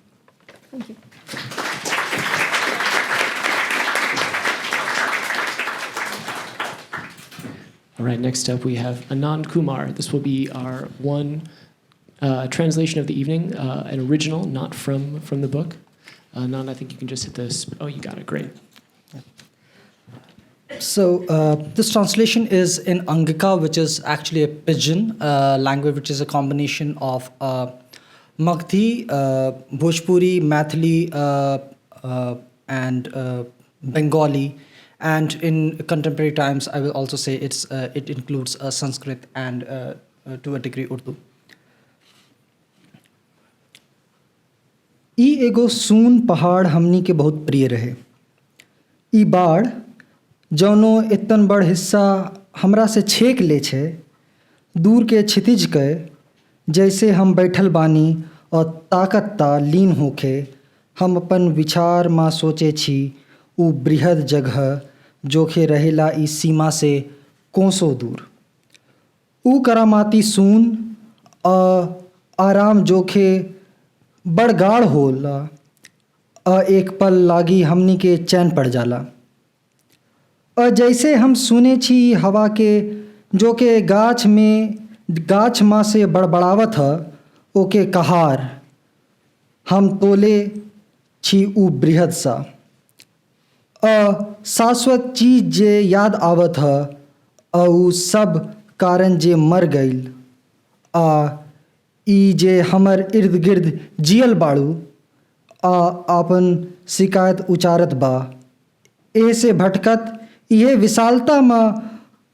Thank you. All right, next up we have Anand Kumar. This will be our one translation of the evening, an original, not from the book. Anand, I think you can just hit this. Oh, you got it. Great. So this translation is in Angika, which is actually a pidgin language, which is a combination of Maghi, Bhojpuri, Maithili, and Bengali. And in contemporary times, I will also say it includes Sanskrit and to a degree Urdu. ई एगो सून पहाड़ हमनी के बहुत प्रिय रहे। ई बाढ़ जौनो इतन बड़ हिस्सा हमरा से छेक ले छे, दूर के क्षितिज के जैसे हम बैठल बानी और ताकतता लीन होके हम अपन विचार माँ सोचे छी उ बृहद जगह जोखे रहेला ई सीमा से कोसों दूर। उ करामाती सून आराम जोखे बड़गाड़ होला एक पल लागी हमनी के चैन पड़ जाला। जैसे हम सुने छी हवा के जो के गाछ माँ से बड़बड़ावत ह ओके कहार हम तोले छी उ बृहद सा। शाश्वत चीज जे याद आवत ह उ सब कारण जे मर गईल ई जे हमर इर्द गिर्द जियल बाड़ू आपन शिकायत उचारत बा ऐसे भटकत यह विशालता में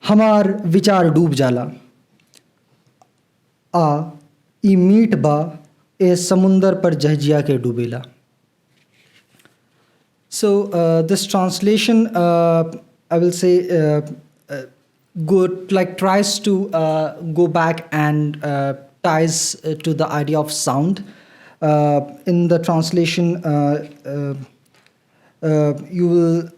हमार विचार डूब जाला ई मीठ बा ए समुंदर पर जहजिया के डूबेला. So this translation, I will say, tries to go back and ties to the idea of sound. In the translation, you will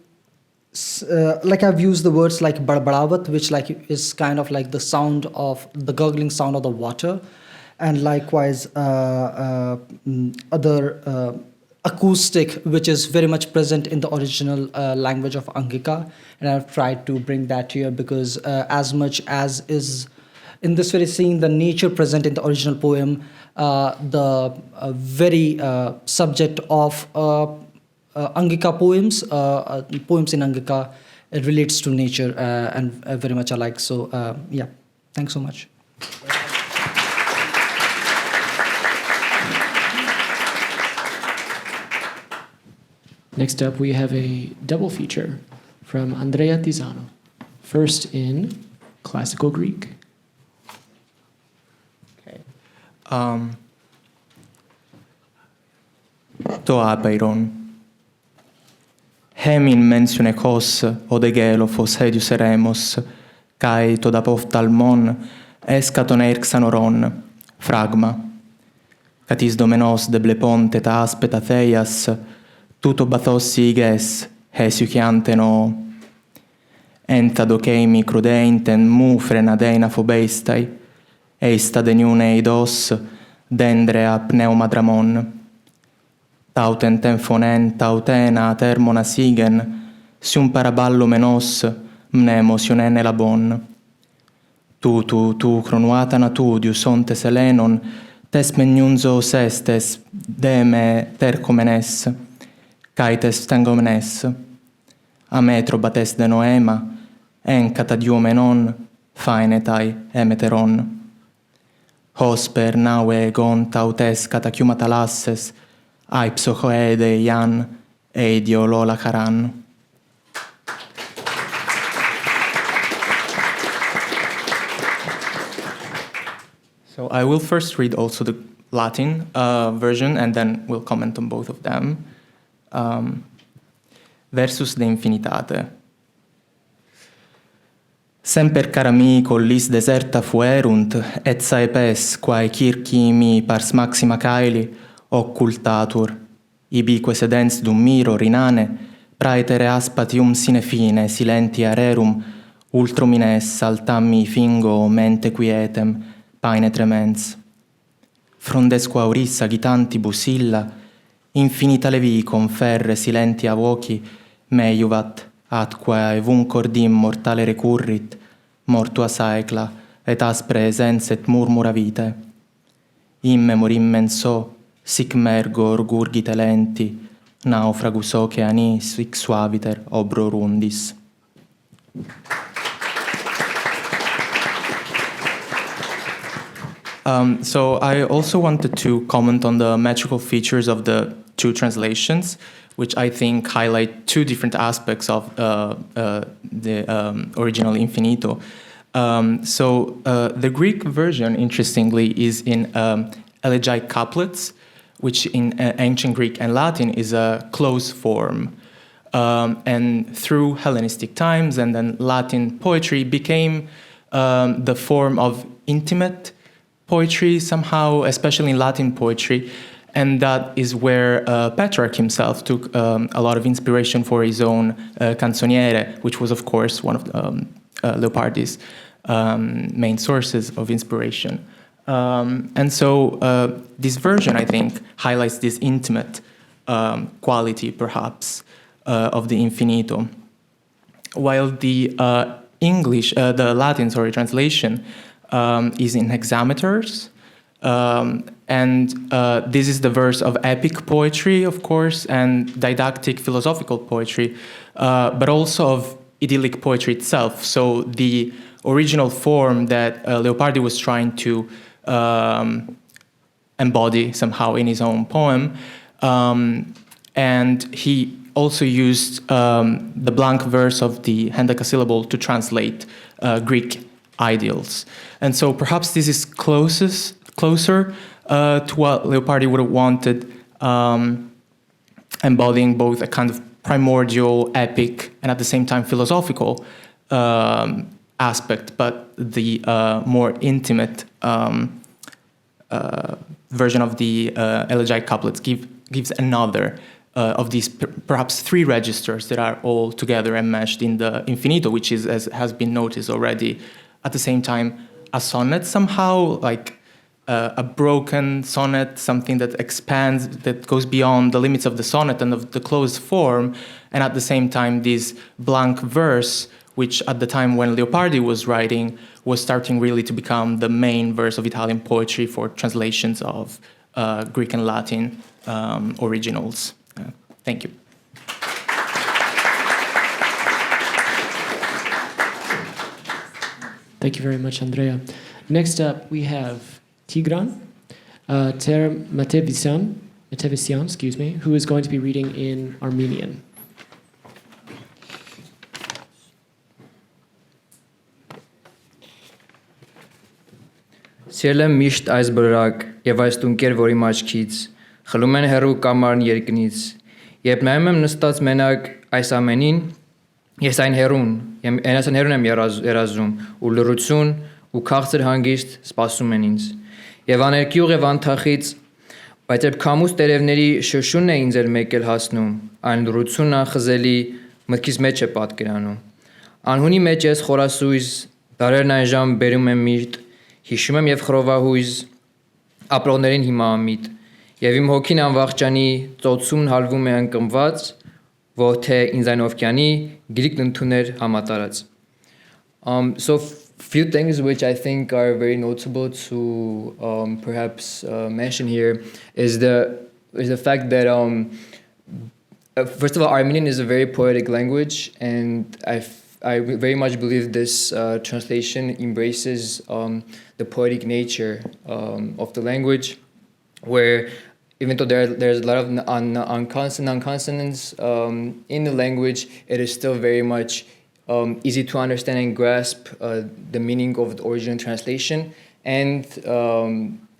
I've used the words like barbaravat, which is kind of like the sound of the gurgling sound of the water, and likewise other acoustic, which is very much present in the original language of Angika, and I've tried to bring that here because as much as is in this very scene the nature present in the original poem, the very subject of Angika poems, poems in Angika, it relates to nature and very much alike. So yeah, thanks so much. Next up, we have a double feature from Andrea Tisano. First in classical Greek. Okay. To apeiron. Hemin mentionekos odegelophos hedius eremos, kai to dapoftalmon eskaton erxanoron, fragma. Catis domenos debleponte ta aspeta theias, tuto bathossi iges, hesiuciante no. Enta doceimi crudeinten mufrena deina fobeistai, eista deniune eidos, dendrea pneumadramon. Tauten tenfonen, tautena, termona sigen, sium paraballo menos, mnemosionen elabon. Tu, cronuata natudius, onte selenon, tes meniunzo sestes, deme tercomenes, caites tengomenes. Ametro bates de noema, encata diumenon, faenetai emeteron. Hosper naue gon tautes cataciumata lasses, aipsochoede ian, eidio lola caran. So I will first read also the Latin version, and then we'll comment on both of them. Versus de infinitate. Semper carami collis deserta fuerunt, et saepes, quae circi mi pars maxima caeli, occultatur, ibique sedens dum miro rinane, praetere aspatium sine fine, silenti arerum, ultrumines saltammi fingo mente quietem, paine tremens. Frondes quauris agitantibus illa, infinita levi conferre silenti avoci, meiuvat, atque evum cordim mortale recurrit, mortua saecla, et aspre esens et murmura vitae. Immemor immenso, sic mergor gurgite lenti, naufragus oceani sic suaviter obro rundis. So I also wanted to comment on the metrical features of the two translations, which I think highlight two different aspects of the original Infinito. So the Greek version, interestingly, is in elegiac couplets, which in ancient Greek and Latin is a close form. And through Hellenistic times and then Latin poetry became the form of intimate poetry somehow, especially in Latin poetry. And that is where Petrarch himself took a lot of inspiration for his own canzoniere, which was, of course, one of Leopardi's main sources of inspiration. And so this version, I think, highlights this intimate quality, perhaps, of the Infinito. While the Latin translation is in hexameters, and this is the verse of epic poetry, of course, and didactic philosophical poetry, but also of idyllic poetry itself. So the original form that Leopardi was trying to embody somehow in his own poem And he also used the blank verse of the hendecasyllable to translate Greek ideals. And so perhaps this is closer to what Leopardi would have wanted, embodying both a kind of primordial, epic, and at the same time philosophical aspect, but the more intimate version of the elegiac couplets gives another of these perhaps three registers that are all together enmeshed in the infinito, which is, as has been noticed already, at the same time a sonnet somehow, like a broken sonnet, something that expands, that goes beyond the limits of the sonnet and of the closed form, and at the same time this blank verse, which at the time when Leopardi was writing was starting really to become the main verse of Italian poetry for translations of Greek and Latin originals. Thank you. Thank you very much, Andrea. Next up, we have Tigran Matevisian, who is going to be reading in Armenian. Սիրել եմ միշտ այս բրակ եւ այս տունկեր, որի մաչքից խլում են հերու կամարն երկնից, երբ նայում եմ նստած մենակ այս ամենին, ես այն հերուն եմ երազում, ու լռություն ու քաղցր հանգիստ սպասում են ինձ, եւ աներկյուղ եւ անթախից, բայց երբ քամուց տերևների շշունն է ինձ էլ մեկ էլ հասնում, այն լռությունն անխզելի մտքիս մեջ է պատկերանում, անհունի մեջ ես խորասույզ, դարերն այն ժամ բերում եմ միրտ, հիշում եմ եւ խռովահույզ ապրողներին հիմա ամիտ եւ իմ հոգին անվախճանի ծոցումն հալվում է անկմված որ թե ինձ այն ովքյանի գիրիկն ընդուներ համատարած. So few things which I think are very notable to perhaps mention here is the fact that first of all, Armenian is a very poetic language, and I very much believe this translation embraces the poetic nature of the language, where even though there's a lot of non-consonants in the language, it is still very much easy to understand and grasp the meaning of the original translation, and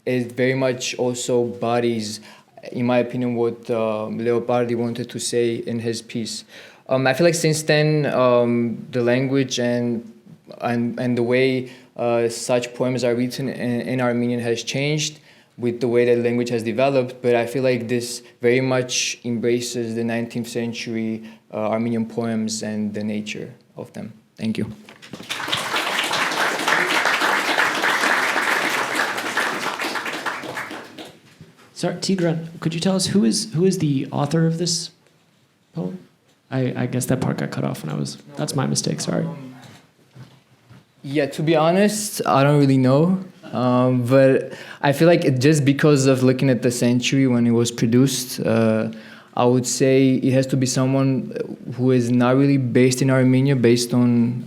it very much also bodies, in my opinion, what Leopardi wanted to say in his piece. I feel like since then, the language and the way such poems are written in Armenian has changed with the way that language has developed, but I feel like this very much embraces the 19th century Armenian poems and the nature of them. Thank you. Sorry, Tigran, could you tell us who is the author of this poem? I guess that part got cut off when that's my mistake, sorry. Yeah, to be honest, I don't really know. But I feel like just because of looking at the century when it was produced, I would say it has to be someone who is not really based in Armenia, based on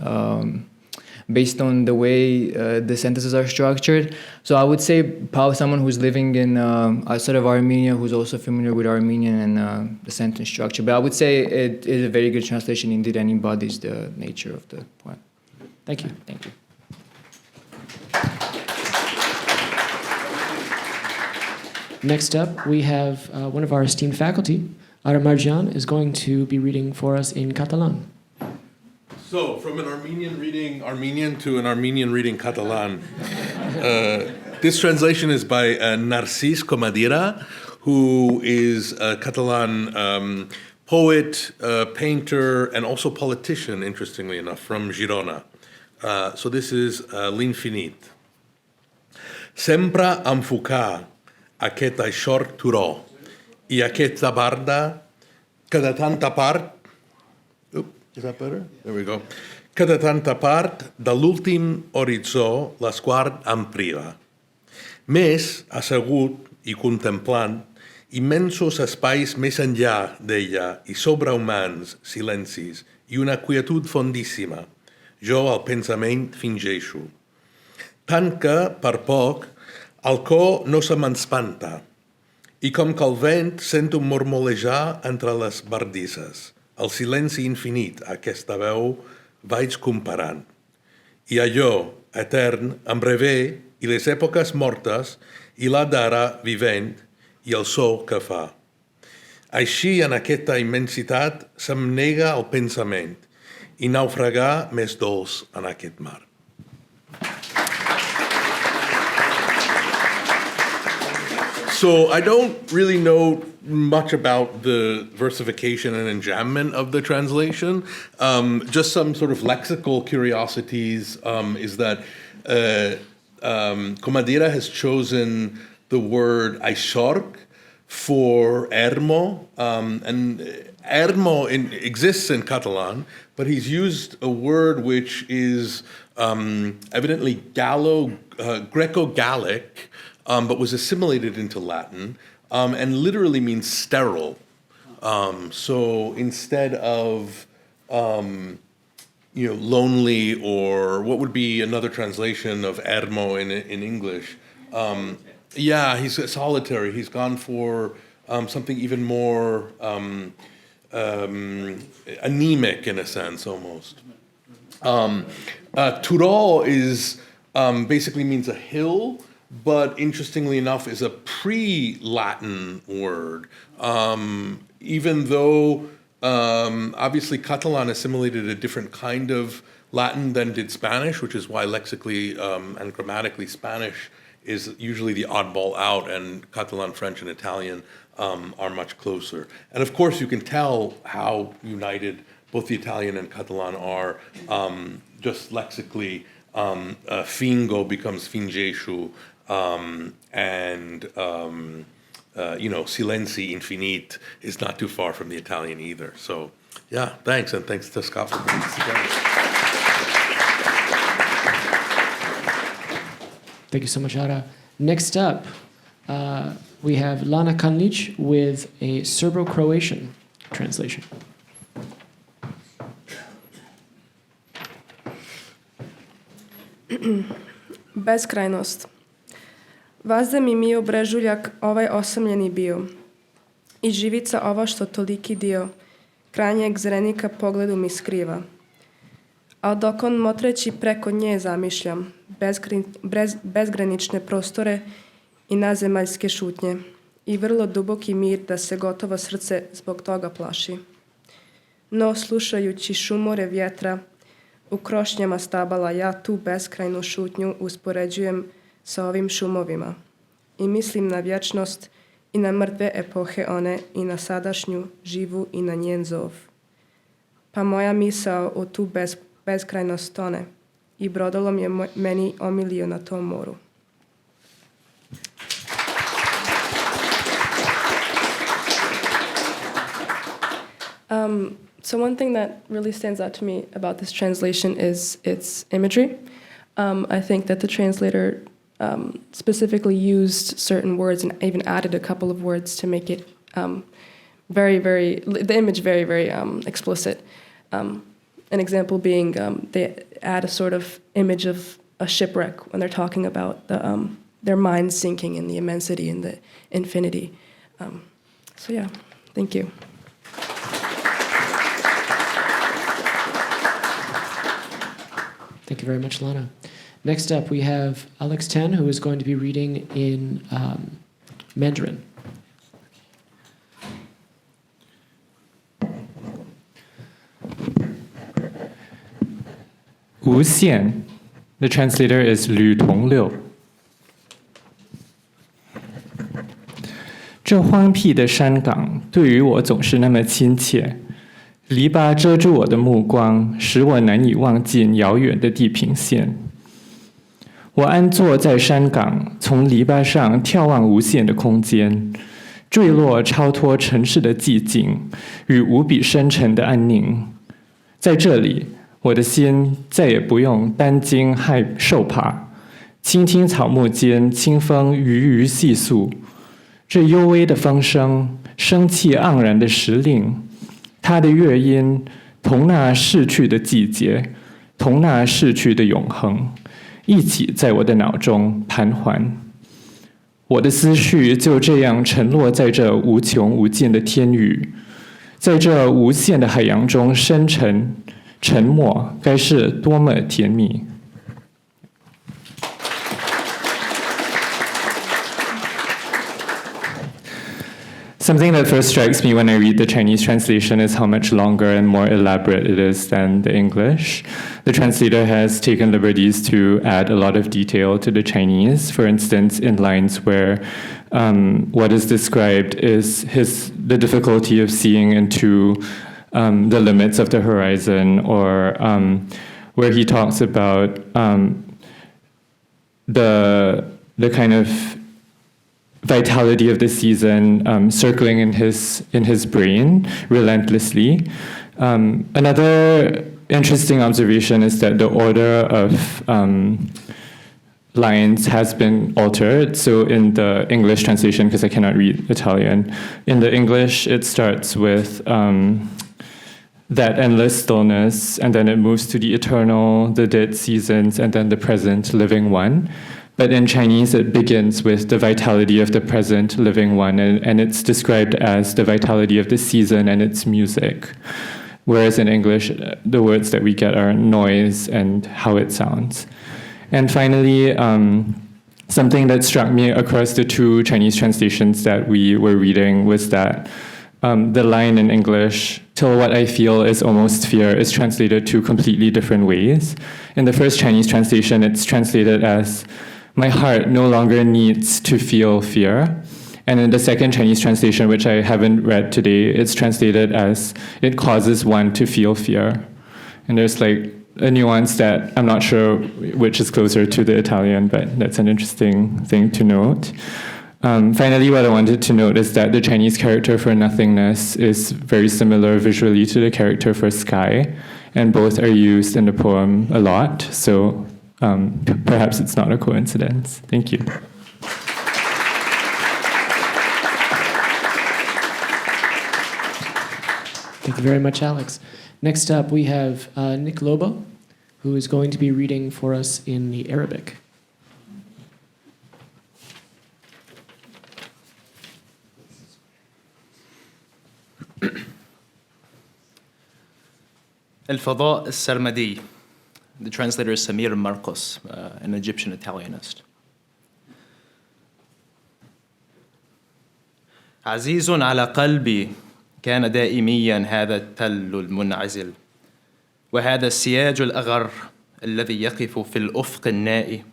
the way the sentences are structured. So I would say probably someone who's living in outside of Armenia, who's also familiar with Armenian and the sentence structure. But I would say it is a very good translation indeed, and embodies the nature of the poem. Thank you. Thank you. Next up, we have one of our esteemed faculty, Ara Marjan, is going to be reading for us in Catalan. So, from an Armenian reading Armenian to an Armenian reading Catalan. This translation is by Narcís Comadira, who is a Catalan poet, painter, and also politician, interestingly enough, from Girona. So this is L'Infinit. Sempre em focar aquest eixor turó i aquesta barda que de tanta part... Is that better? There we go. Que de tanta part de l'últim horitzó l'esguard em priva. Més assegut i contemplant immensos espais més enllà d'ella i sobrehumans silencis i una quietud fondíssima. Jo el pensament fingeixo. Tant que, per poc, el cor no se m'espanta I com que el vent sento mormolejar entre les bardisses. El silenci infinit, aquesta veu, vaig comparant. I allò, etern, em revé, i les èpoques mortes, i la d'ara vivent, i el so que fa. Així, en aquesta immensitat, se'm nega el pensament, i naufragar més dolç en aquest mar. So I don't really know much about the versification and enjambment of the translation. Just some sort of lexical curiosities is that Comadira has chosen the word aixorc for ermo, and ermo exists in Catalan, but he's used a word which is evidently Greco-Gallic, but was assimilated into Latin, and literally means sterile. So instead of lonely, or what would be another translation of ermo in English? He's solitary. He's gone for something even more anemic in a sense, almost. Turó is basically means a hill, but interestingly enough is a pre-Latin word. Even though obviously Catalan assimilated a different kind of Latin than did Spanish, which is why lexically and grammatically Spanish is usually the oddball out, and Catalan, French, and Italian are much closer. And of course you can tell how united both the Italian and Catalan are just lexically. Fingo becomes fingesciu, and silenzi infinit is not too far from the Italian either. So, yeah, thanks, and thanks to Scott for putting this together. Thank you so much, Ara. Next up, we have Lana Kanlic with a Serbo-Croatian translation. Beskrajnost. Vazda mi mio brežuljak ovaj osamljeni bio, i živica ova što toliki dio, krajnjeg zrenika pogledu mi skriva. A dok on motreći preko nje zamišljam, bezgranične prostore i nazemaljske šutnje, i vrlo duboki mir da se gotovo srce zbog toga plaši. No, slušajući šumore vjetra, u krošnjama stabala ja tu beskrajnu šutnju uspoređujem sa ovim šumovima i mislim na vječnost i na mrtve epohe one i na sadašnju živu i na njen zov. Pa moja misao o tu beskrajnost tone i brodolom je meni omilio na tom moru. So one thing that really stands out to me about this translation is its imagery. I think that the translator specifically used certain words and even added a couple of words to make it the image very, very explicit. An example being they add a sort of image of a shipwreck when they're talking about their mind sinking in the immensity and the infinity. So yeah, thank you. Thank you very much, Lana. Next up, we have Alex Ten, who is going to be reading in Mandarin. Wu Xian. The translator is Lü Tongliu. 这荒僻的山岗对于我总是那么亲切。篱笆遮住我的目光，使我难以望见遥远的地平线。我安坐在山岗，从篱笆上眺望无限的空间，坠落超脱城市的寂静与无比深沉的安宁。在这里，我的心再也不用担惊受怕，倾听草木间清风徐徐细诉，这幽微的风声，生气盎然的时令。它的乐音同那逝去的季节，同那逝去的永恒，一起在我的脑中盘桓。我的思绪就这样沉落在这无穷无尽的天宇，在这无限的海洋中深沉沉默，该是多么甜蜜。Something that first strikes me when I read the Chinese translation is how much longer and more elaborate it is than the English. The translator has taken liberties to add a lot of detail to the Chinese. For instance, in lines where what is described is the difficulty of seeing into the limits of the horizon, or where he talks about the kind of vitality of the season circling in his brain relentlessly. Another interesting observation is that the order of lines has been altered. So in the English translation, because I cannot read Italian, in the English it starts with that endless stillness, and then it moves to the eternal, the dead seasons, and then the present living one. But in Chinese, it begins with the vitality of the present living one, and it's described as the vitality of the season and its music. Whereas in English, the words that we get are noise and how it sounds. And finally, something that struck me across the two Chinese translations that we were reading was that the line in English, "till what I feel is almost fear," is translated two completely different ways. In the first Chinese translation, it's translated as, "My heart no longer needs to feel fear." And in the second Chinese translation, which I haven't read today, it's translated as, "It causes one to feel fear." And there's like a nuance that I'm not sure which is closer to the Italian, but that's an interesting thing to note. Finally, what I wanted to note is that the Chinese character for nothingness is very similar visually to the character for sky, and both are used in the poem a lot. So perhaps it's not a coincidence. Thank you. Thank you very much, Alex. Next up, we have Nick Lobo, who is going to be reading for us in the Arabic. الفضاء السرمدي. The translator is Samir Marcos, an Egyptian Italianist. عزيز على قلبي كان دائميا هذا التل المنعزل، وهذا السياج الأغر الذي يقف في الأفق النائي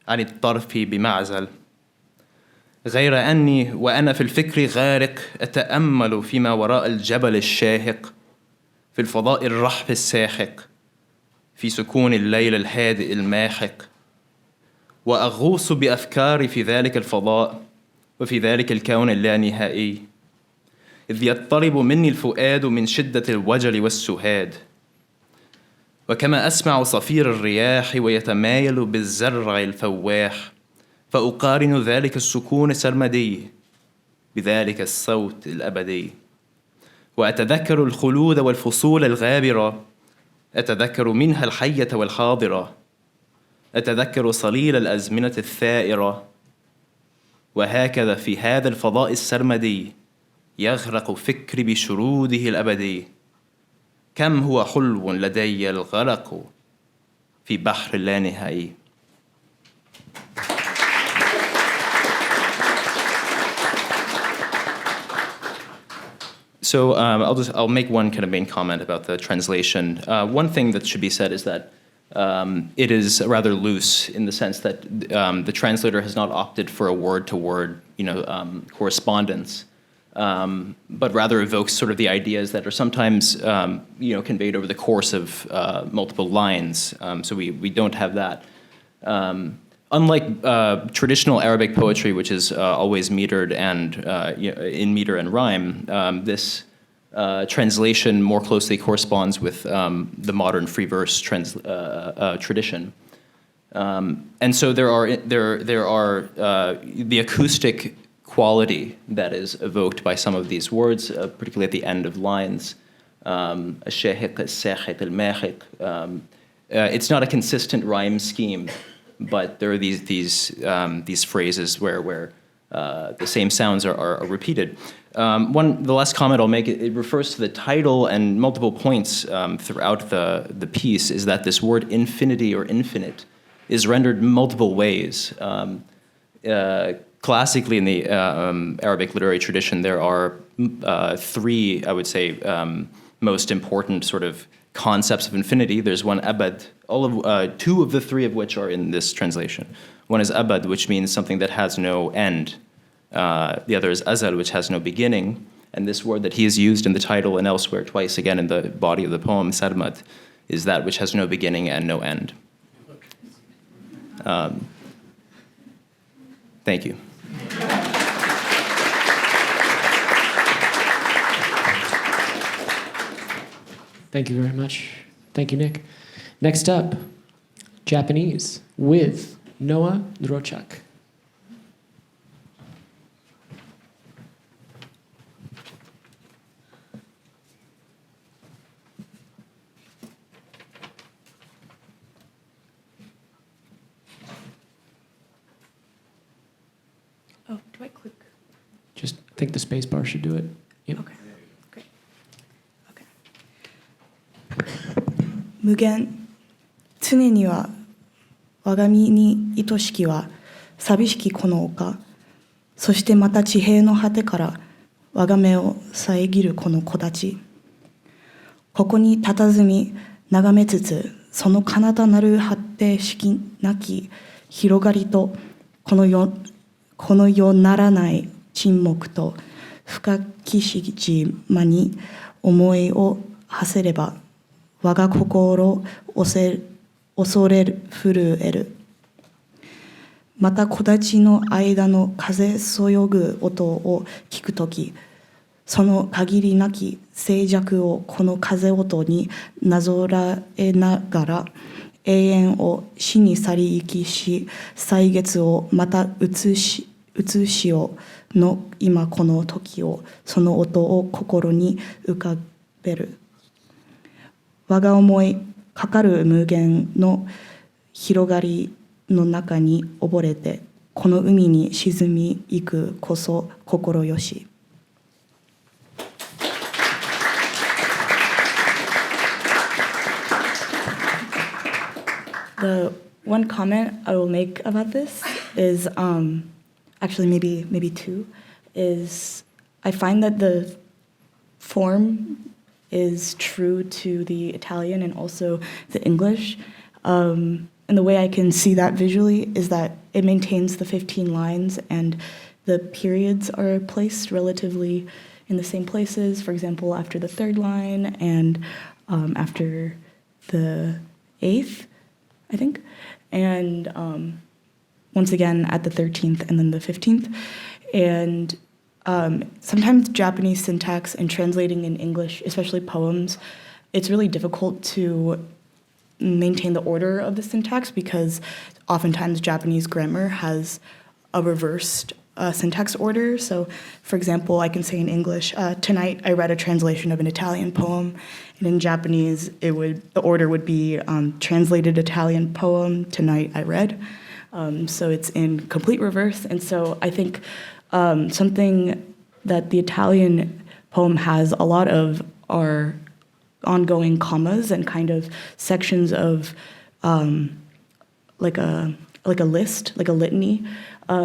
عن الطرف بمعزل، غير أني وأنا في الفكر غارق أتأمل فيما وراء الجبل الشاهق، في الفضاء الرحب الساحق، في سكون الليل الهادئ الماحق، وأغوص بأفكاري في ذلك الفضاء وفي ذلك الكون اللانهائي، إذ يضطرب مني الفؤاد من شدة الوجل والسهاد، وكما أسمع صفير الرياح ويتمايل بالزرع الفواح، فأقارن ذلك السكون السرمدي بذلك الصوت الأبدي، وأتذكر الخلود والفصول الغابرة، أتذكر منها الحية والحاضرة، أتذكر صليل الأزمنة الثائرة، وهكذا في هذا الفضاء السرمدي يغرق فكري بشروده الأبدي، كم هو حلو لدي الغرق في بحر اللانهائي. So I'll make one kind of main comment about the translation. One thing that should be said is that it is rather loose in the sense that the translator has not opted for a word-to-word, correspondence, but rather evokes sort of the ideas that are sometimes, conveyed over the course of multiple lines. So we don't have that. Unlike traditional Arabic poetry, which is always metered and in meter and rhyme, this translation more closely corresponds with the modern free verse tradition. And so there are the acoustic quality that is evoked by some of these words, particularly at the end of lines. It's not a consistent rhyme scheme. but there are these phrases where the same sounds are repeated. The last comment I'll make, it refers to the title and multiple points throughout the piece, is that this word infinity or infinite is rendered multiple ways. Classically in the Arabic literary tradition, there are three, I would say, most important sort of concepts of infinity. There's one abad, two of the three of which are in this translation. One is abad, which means something that has no end. The other is azal, which has no beginning. And this word that he has used in the title and elsewhere twice again in the body of the poem, sarmad, is that which has no beginning and no end. Thank you. Thank you very much. Thank you, Nick. Next up, Japanese with Noah Drochak. Oh, do I click? Just think the space bar should do it. Yep. Okay, great. Okay. 無限、常には我が身に愛しきは寂しきこの丘、そしてまた地平の果てから我が目を遮るこの木立。ここに佇み眺めつつ、その彼方なる果てしきなき広がりとこの世ならない沈黙と深き島に思いを馳せれば我が心恐れる震える。また木立の間の風そよぐ音を聞くとき、その限りなき静寂をこの風音になぞらえながら永遠を死に去り行きし、歳月をまた移しよの今この時を、その音を心に浮かべる。我が思いかかる無限の広がりの中に溺れて、この海に沈みゆくこそ心よし。The one comment I will make about this is actually maybe two, is I find that the form is true to the Italian and also the English. And the way I can see that visually is that it maintains the 15 lines and the periods are placed relatively in the same places, for example, after the third line and after the eighth, I think. And once again at the 13th and then the 15th. And sometimes Japanese syntax and translating in English, especially poems, it's really difficult to maintain the order of the syntax because oftentimes Japanese grammar has a reversed syntax order. So, for example, I can say in English, tonight I read a translation of an Italian poem, and in Japanese the order would be translated Italian poem, tonight I read. So it's in complete reverse, and so I think something that the Italian poem has a lot of are ongoing commas and kind of sections of like a list, like a litany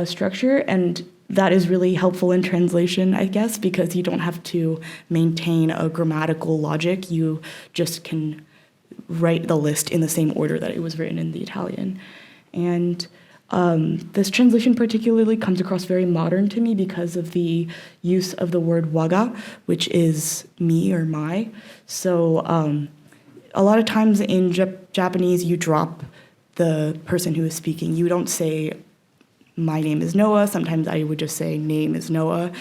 structure, and that is really helpful in translation, I guess, because you don't have to maintain a grammatical logic. You just can write the list in the same order that it was written in the Italian. And this translation particularly comes across very modern to me because of the use of the word waga, which is me or my. So a lot of times in Japanese, you drop the person who is speaking. You don't say, my name is Noah. Sometimes I would just say, name is Noah.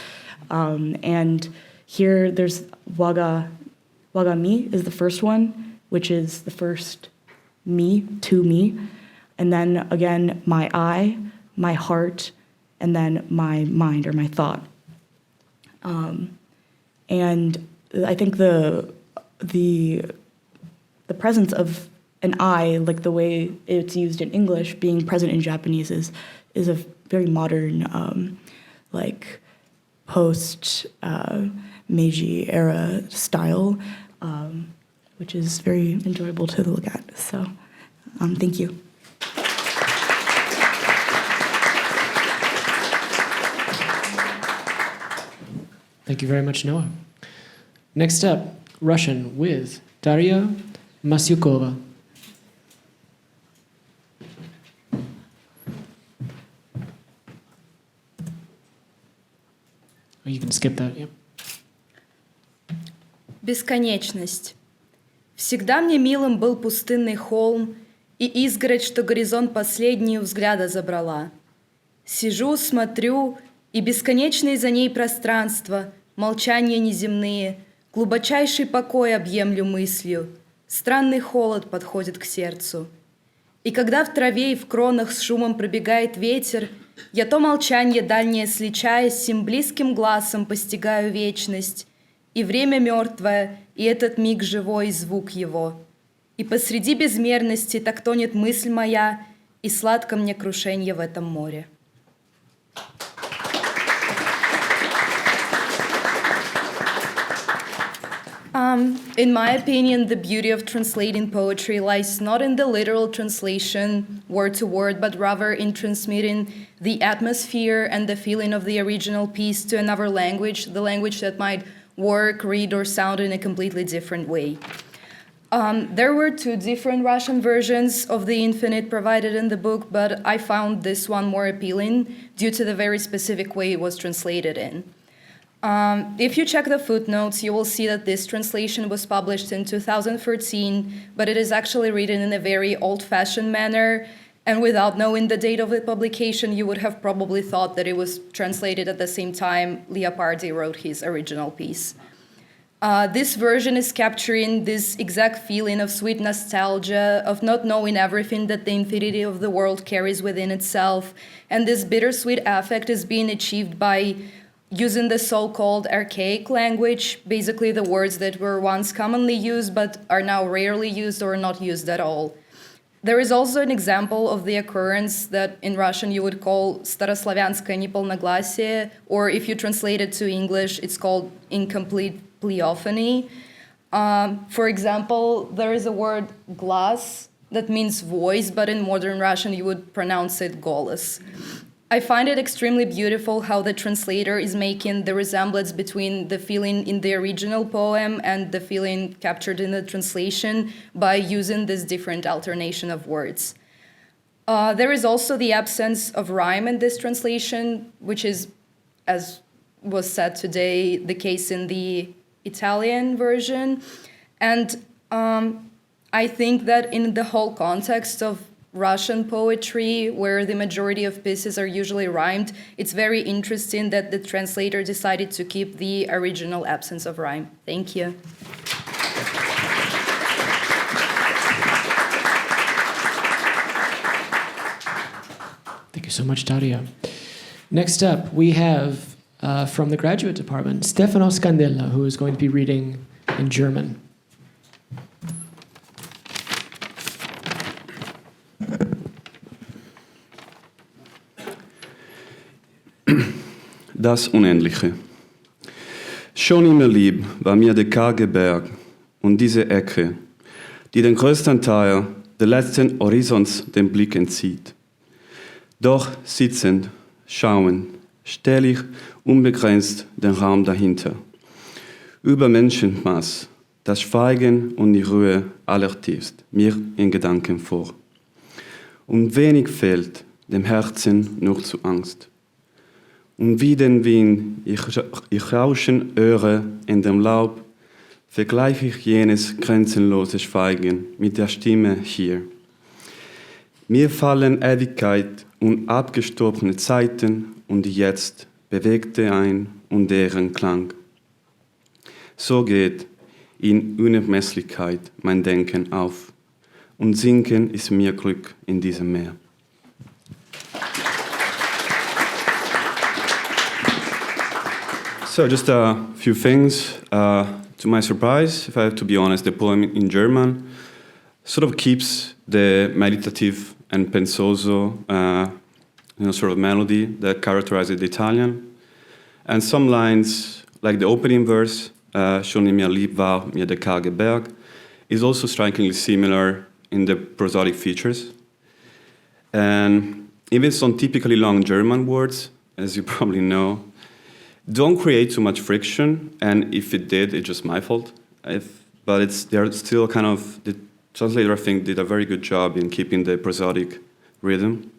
And here there's waga mi is the first one, which is the first me, to me. And then again, my I, my heart, and then my mind or my thought. And I think the presence of an I, like the way it's used in English, being present in Japanese is a very modern, like post Meiji era style, which is very enjoyable to look at. So, thank you. Thank you very much, Noah. Next up, Russian with Daria Masyukova. Oh, you can skip that, yep. Бесконечность. Всегда мне милым был пустынный холм и изгородь, что горизонт последний у взгляда забрала. Сижу, смотрю, и бесконечные за ней пространства, молчания неземные, глубочайший покой объемлю мыслью, странный холод подходит к сердцу. И когда в траве и в кронах с шумом пробегает ветер, я то молчанье дальнее сличаясь, сим близким глазом постигаю вечность, и время мертвое, и этот миг живой, и звук его. И посреди безмерности так тонет мысль моя, и сладко мне крушенье в этом море. In my opinion, the beauty of translating poetry lies not in the literal translation, word to word, but rather in transmitting the atmosphere and the feeling of the original piece to another language, the language that might work, read, or sound in a completely different way. There were two different Russian versions of The Infinite provided in the book, but I found this one more appealing due to the very specific way it was translated in. If you check the footnotes, you will see that this translation was published in 2013, but it is actually written in a very old-fashioned manner, and without knowing the date of the publication, you would have probably thought that it was translated at the same time Leopardi wrote his original piece. This version is capturing this exact feeling of sweet nostalgia, of not knowing everything that the infinity of the world carries within itself, and this bittersweet affect is being achieved by using the so-called archaic language, basically the words that were once commonly used but are now rarely used or not used at all. There is also an example of the occurrence that in Russian you would call старославянское неполногласие, or if you translate it to English, it's called incomplete pleophony. For example, there is a word glas that means voice, but in modern Russian you would pronounce it голос. I find it extremely beautiful how the translator is making the resemblance between the feeling in the original poem and the feeling captured in the translation by using this different alternation of words. There is also the absence of rhyme in this translation, which is, as was said today, the case in the Italian version. And I think that in the whole context of Russian poetry, where the majority of pieces are usually rhymed, it's very interesting that the translator decided to keep the original absence of rhyme. Thank you. Thank you so much, Daria. Next up, we have from the graduate department, Stefano Scandella, who is going to be reading in German. Das Unendliche. Schon immer lieb war mir der karge Berg und diese Ecke, die den größten Teil des letzten Horizonts den Blick entzieht. Doch sitzend, schauend, stell ich unbegrenzt den Raum dahinter. Über Menschenmaß, das Schweigen und die Ruhe allertiefst mir in Gedanken vor. Und wenig fehlt dem Herzen nur zu Angst. Und wie den Wind ich rauschen höre in dem Laub, vergleiche ich jenes grenzenlose Schweigen mit der Stimme hier. Mir fallen Ewigkeit und abgestorbene Zeiten und die jetzt bewegte ein und deren Klang. So geht in Unermesslichkeit mein Denken auf, und Sinken ist mir Glück in diesem Meer. So just a few things. To my surprise, if I have to be honest, the poem in German sort of keeps the meditative and pensoso sort of melody that characterizes the Italian. And some lines, like the opening verse, Schon in mir lieb war mir der karge Berg, is also strikingly similar in the prosodic features. And even some typically long German words, as you probably know, don't create too much friction, and if it did, it's just my fault. They're still kind of, the translator, I think, did a very good job in keeping the prosodic rhythm.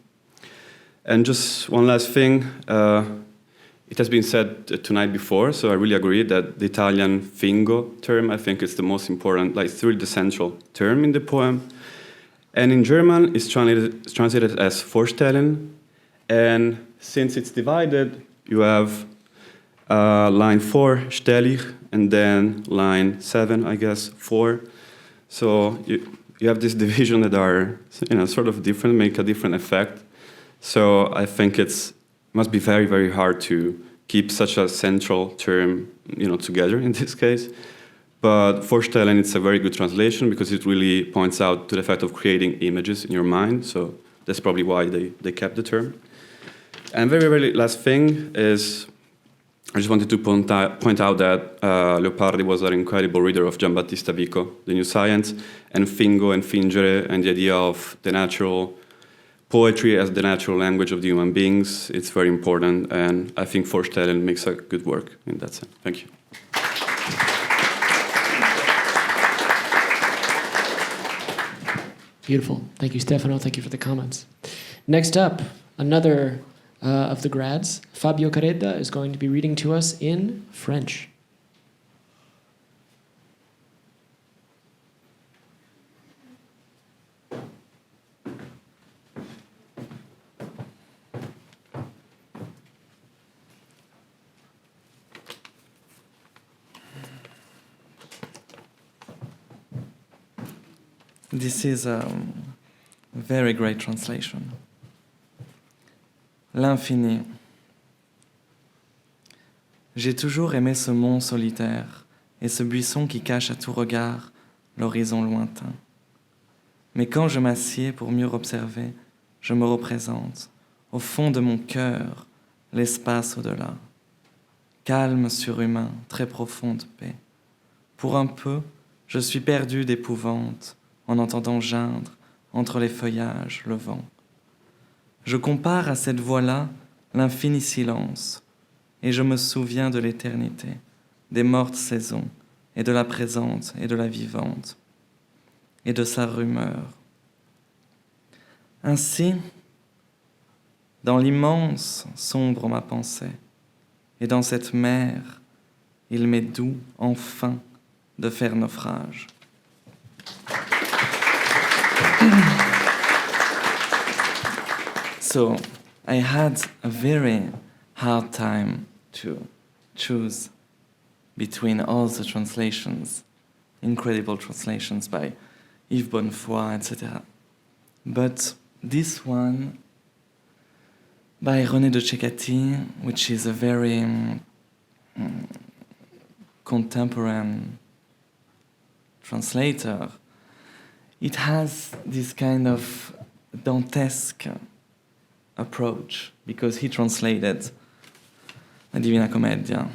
And just one last thing, it has been said tonight before, so I really agree that the Italian fingo term, I think, is the most important, like it's really the central term in the poem. And in German, it's translated as vorstellen, and since it's divided, you have line 4, stell ich, and then line 7, I guess, 4. So you have this division that are sort of different, make a different effect. So I think it must be very, very hard to keep such a central term together in this case. But vorstellen, it's a very good translation because it really points out to the fact of creating images in your mind. So that's probably why they kept the term. And very, very last thing is, I just wanted to point out that Leopardi was an incredible reader of Giambattista Vico, The New Science, and fingo and fingere, and the idea of the natural poetry as the natural language of the human beings. It's very important, and I think vorstellen makes a good work in that sense. Thank you. Beautiful. Thank you, Stefano. Thank you for the comments. Next up, another of the grads, Fabio Careda, is going to be reading to us in French. This is a very great translation. L'infini. J'ai toujours aimé ce mont solitaire et ce buisson qui cache à tout regard l'horizon lointain. Mais quand je m'assieds pour mieux observer, je me représente, au fond de mon cœur, l'espace au-delà. Calme surhumain, très profonde paix. Pour un peu, je suis perdu d'épouvante en entendant geindre entre les feuillages le vent. Je compare à cette voix-là l'infini silence, et je me souviens de l'éternité, des mortes saisons, et de la présente et de la vivante, et de sa rumeur. Ainsi, dans l'immense sombre ma pensée, et dans cette mer, il m'est doux, enfin, de faire naufrage. So I had a very hard time to choose between all the translations, incredible translations by Yves Bonnefoy, etc. But this one by René de Cecatti, which is a very contemporary translator, it has this kind of Dantesque approach because he translated La Divina Commedia.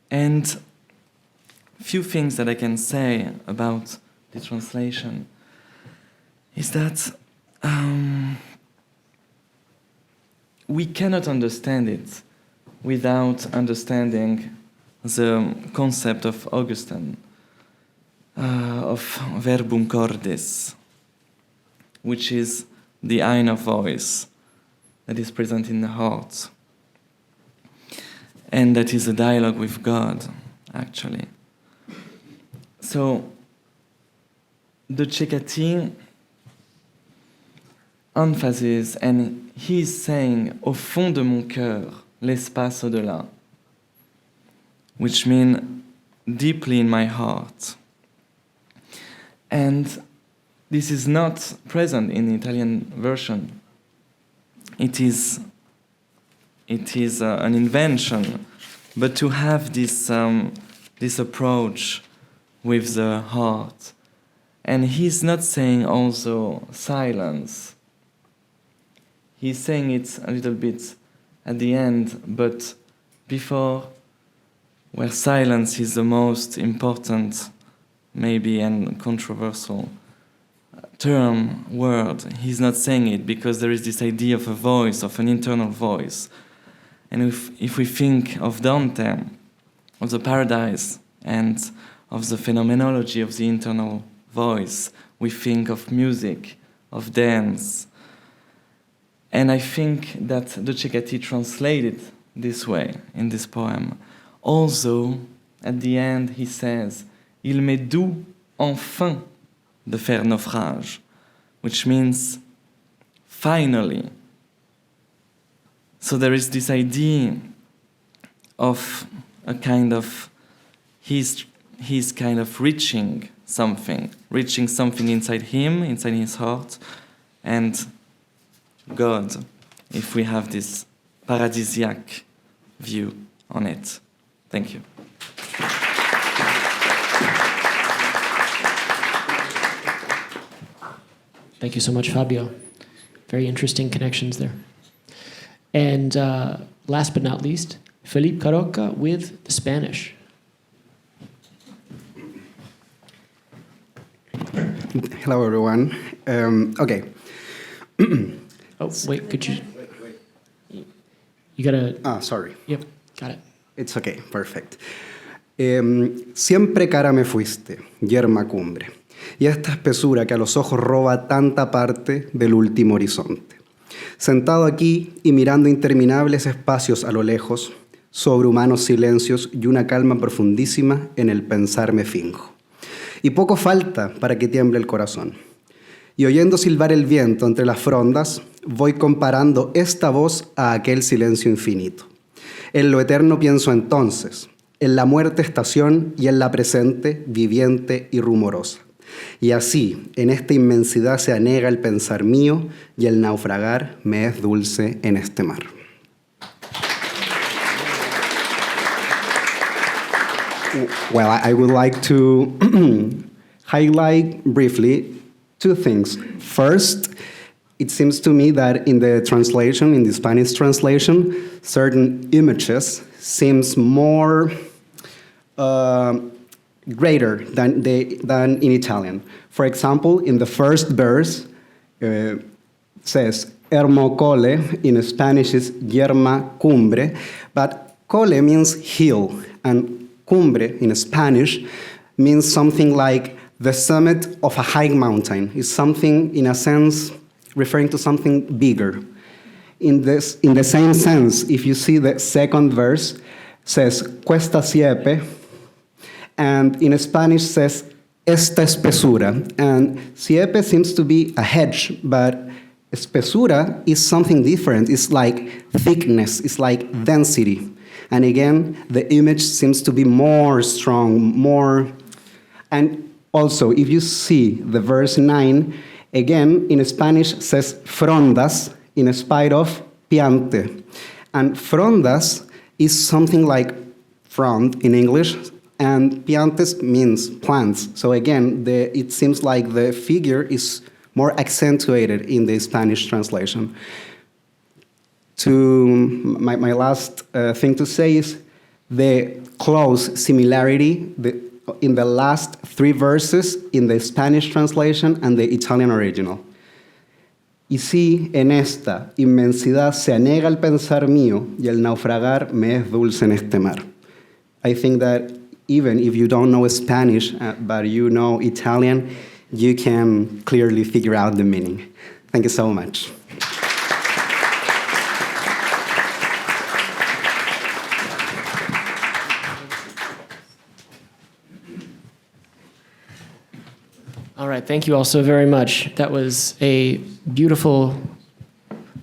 And few things that I can say about the translation is that we cannot understand it without understanding the concept of Augustine, of verbum cordis, which is the inner voice that is present in the heart. And that is a dialogue with God, actually. So, de Cecatti emphasizes, and he's saying, au fond de mon cœur, l'espace au-delà, which means deeply in my heart. And this is not present in the Italian version. It is an invention, but to have this approach with the heart And he's not saying also silence. He's saying it a little bit at the end, but before, where silence is the most important, maybe, and controversial term, word, he's not saying it because there is this idea of a voice, of an internal voice. And if we think of Dante, of the paradise, and of the phenomenology of the internal voice, we think of music, of dance. And I think that De Cecchetti translated this way in this poem. Also, at the end, he says, Il m'est doux, enfin, de faire naufrage, which means finally. So there is this idea of a kind of, he's kind of reaching something inside him, inside his heart, and God, if we have this paradisiac view on it. Thank you. Thank you so much, Fabio. Very interesting connections there. And last but not least, Felipe Caroca with the Spanish. Hello, everyone. Okay. Oh, wait, could you... You gotta... sorry. Yep, got it. It's okay, perfect. Siempre cara me fuiste, yerma cumbre, y esta espesura que a los ojos roba tanta parte del último horizonte. Sentado aquí y mirando interminables espacios a lo lejos, sobrehumanos silencios y una calma profundísima en el pensar me finjo. Y poco falta para que tiemble el corazón. Y oyendo silbar el viento entre las frondas, voy comparando esta voz a aquel silencio infinito. En lo eterno pienso entonces, en la muerte estación y en la presente, viviente y rumorosa. Y así, en esta inmensidad se anega el pensar mío y el naufragar me es dulce en este mar. Well, I would like to highlight briefly two things. First, it seems to me that in the translation, in the Spanish translation, certain images seems more greater than in Italian. For example, in the first verse, says "ermo cole," in Spanish is "yerma cumbre," but cole means hill, and cumbre in Spanish means something like the summit of a high mountain. It's something, in a sense, referring to something bigger. In the same sense, if you see the second verse, says "cuesta siepe," and in Spanish says "esta espesura." And siepe seems to be a hedge, but espesura is something different. It's like thickness, it's like density. And again, the image seems to be more strong, more... And also, if you see the verse 9, again, in Spanish says frondas, in spite of piante. And frondas is something like front in English, and piantes means plants. So again, it seems like the figure is more accentuated in the Spanish translation. My last thing to say is the close similarity in the last three verses in the Spanish translation and the Italian original. Y si en esta inmensidad se anega el pensar mío y el naufragar me es dulce en este mar. I think that even if you don't know Spanish, but you know Italian, you can clearly figure out the meaning. Thank you so much. All right, thank you all so very much. That was a beautiful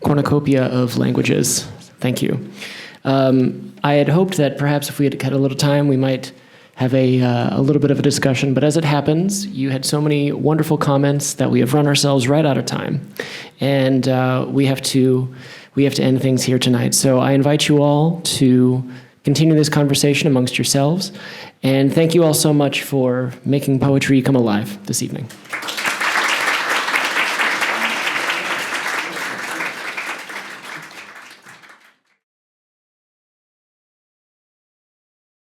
cornucopia of languages. Thank you. I had hoped that perhaps if we had a little time, we might have a little bit of a discussion, but as it happens, you had so many wonderful comments that we have run ourselves right out of time, and we have to end things here tonight. So I invite you all to continue this conversation amongst yourselves. And thank you all so much for making poetry come alive this evening.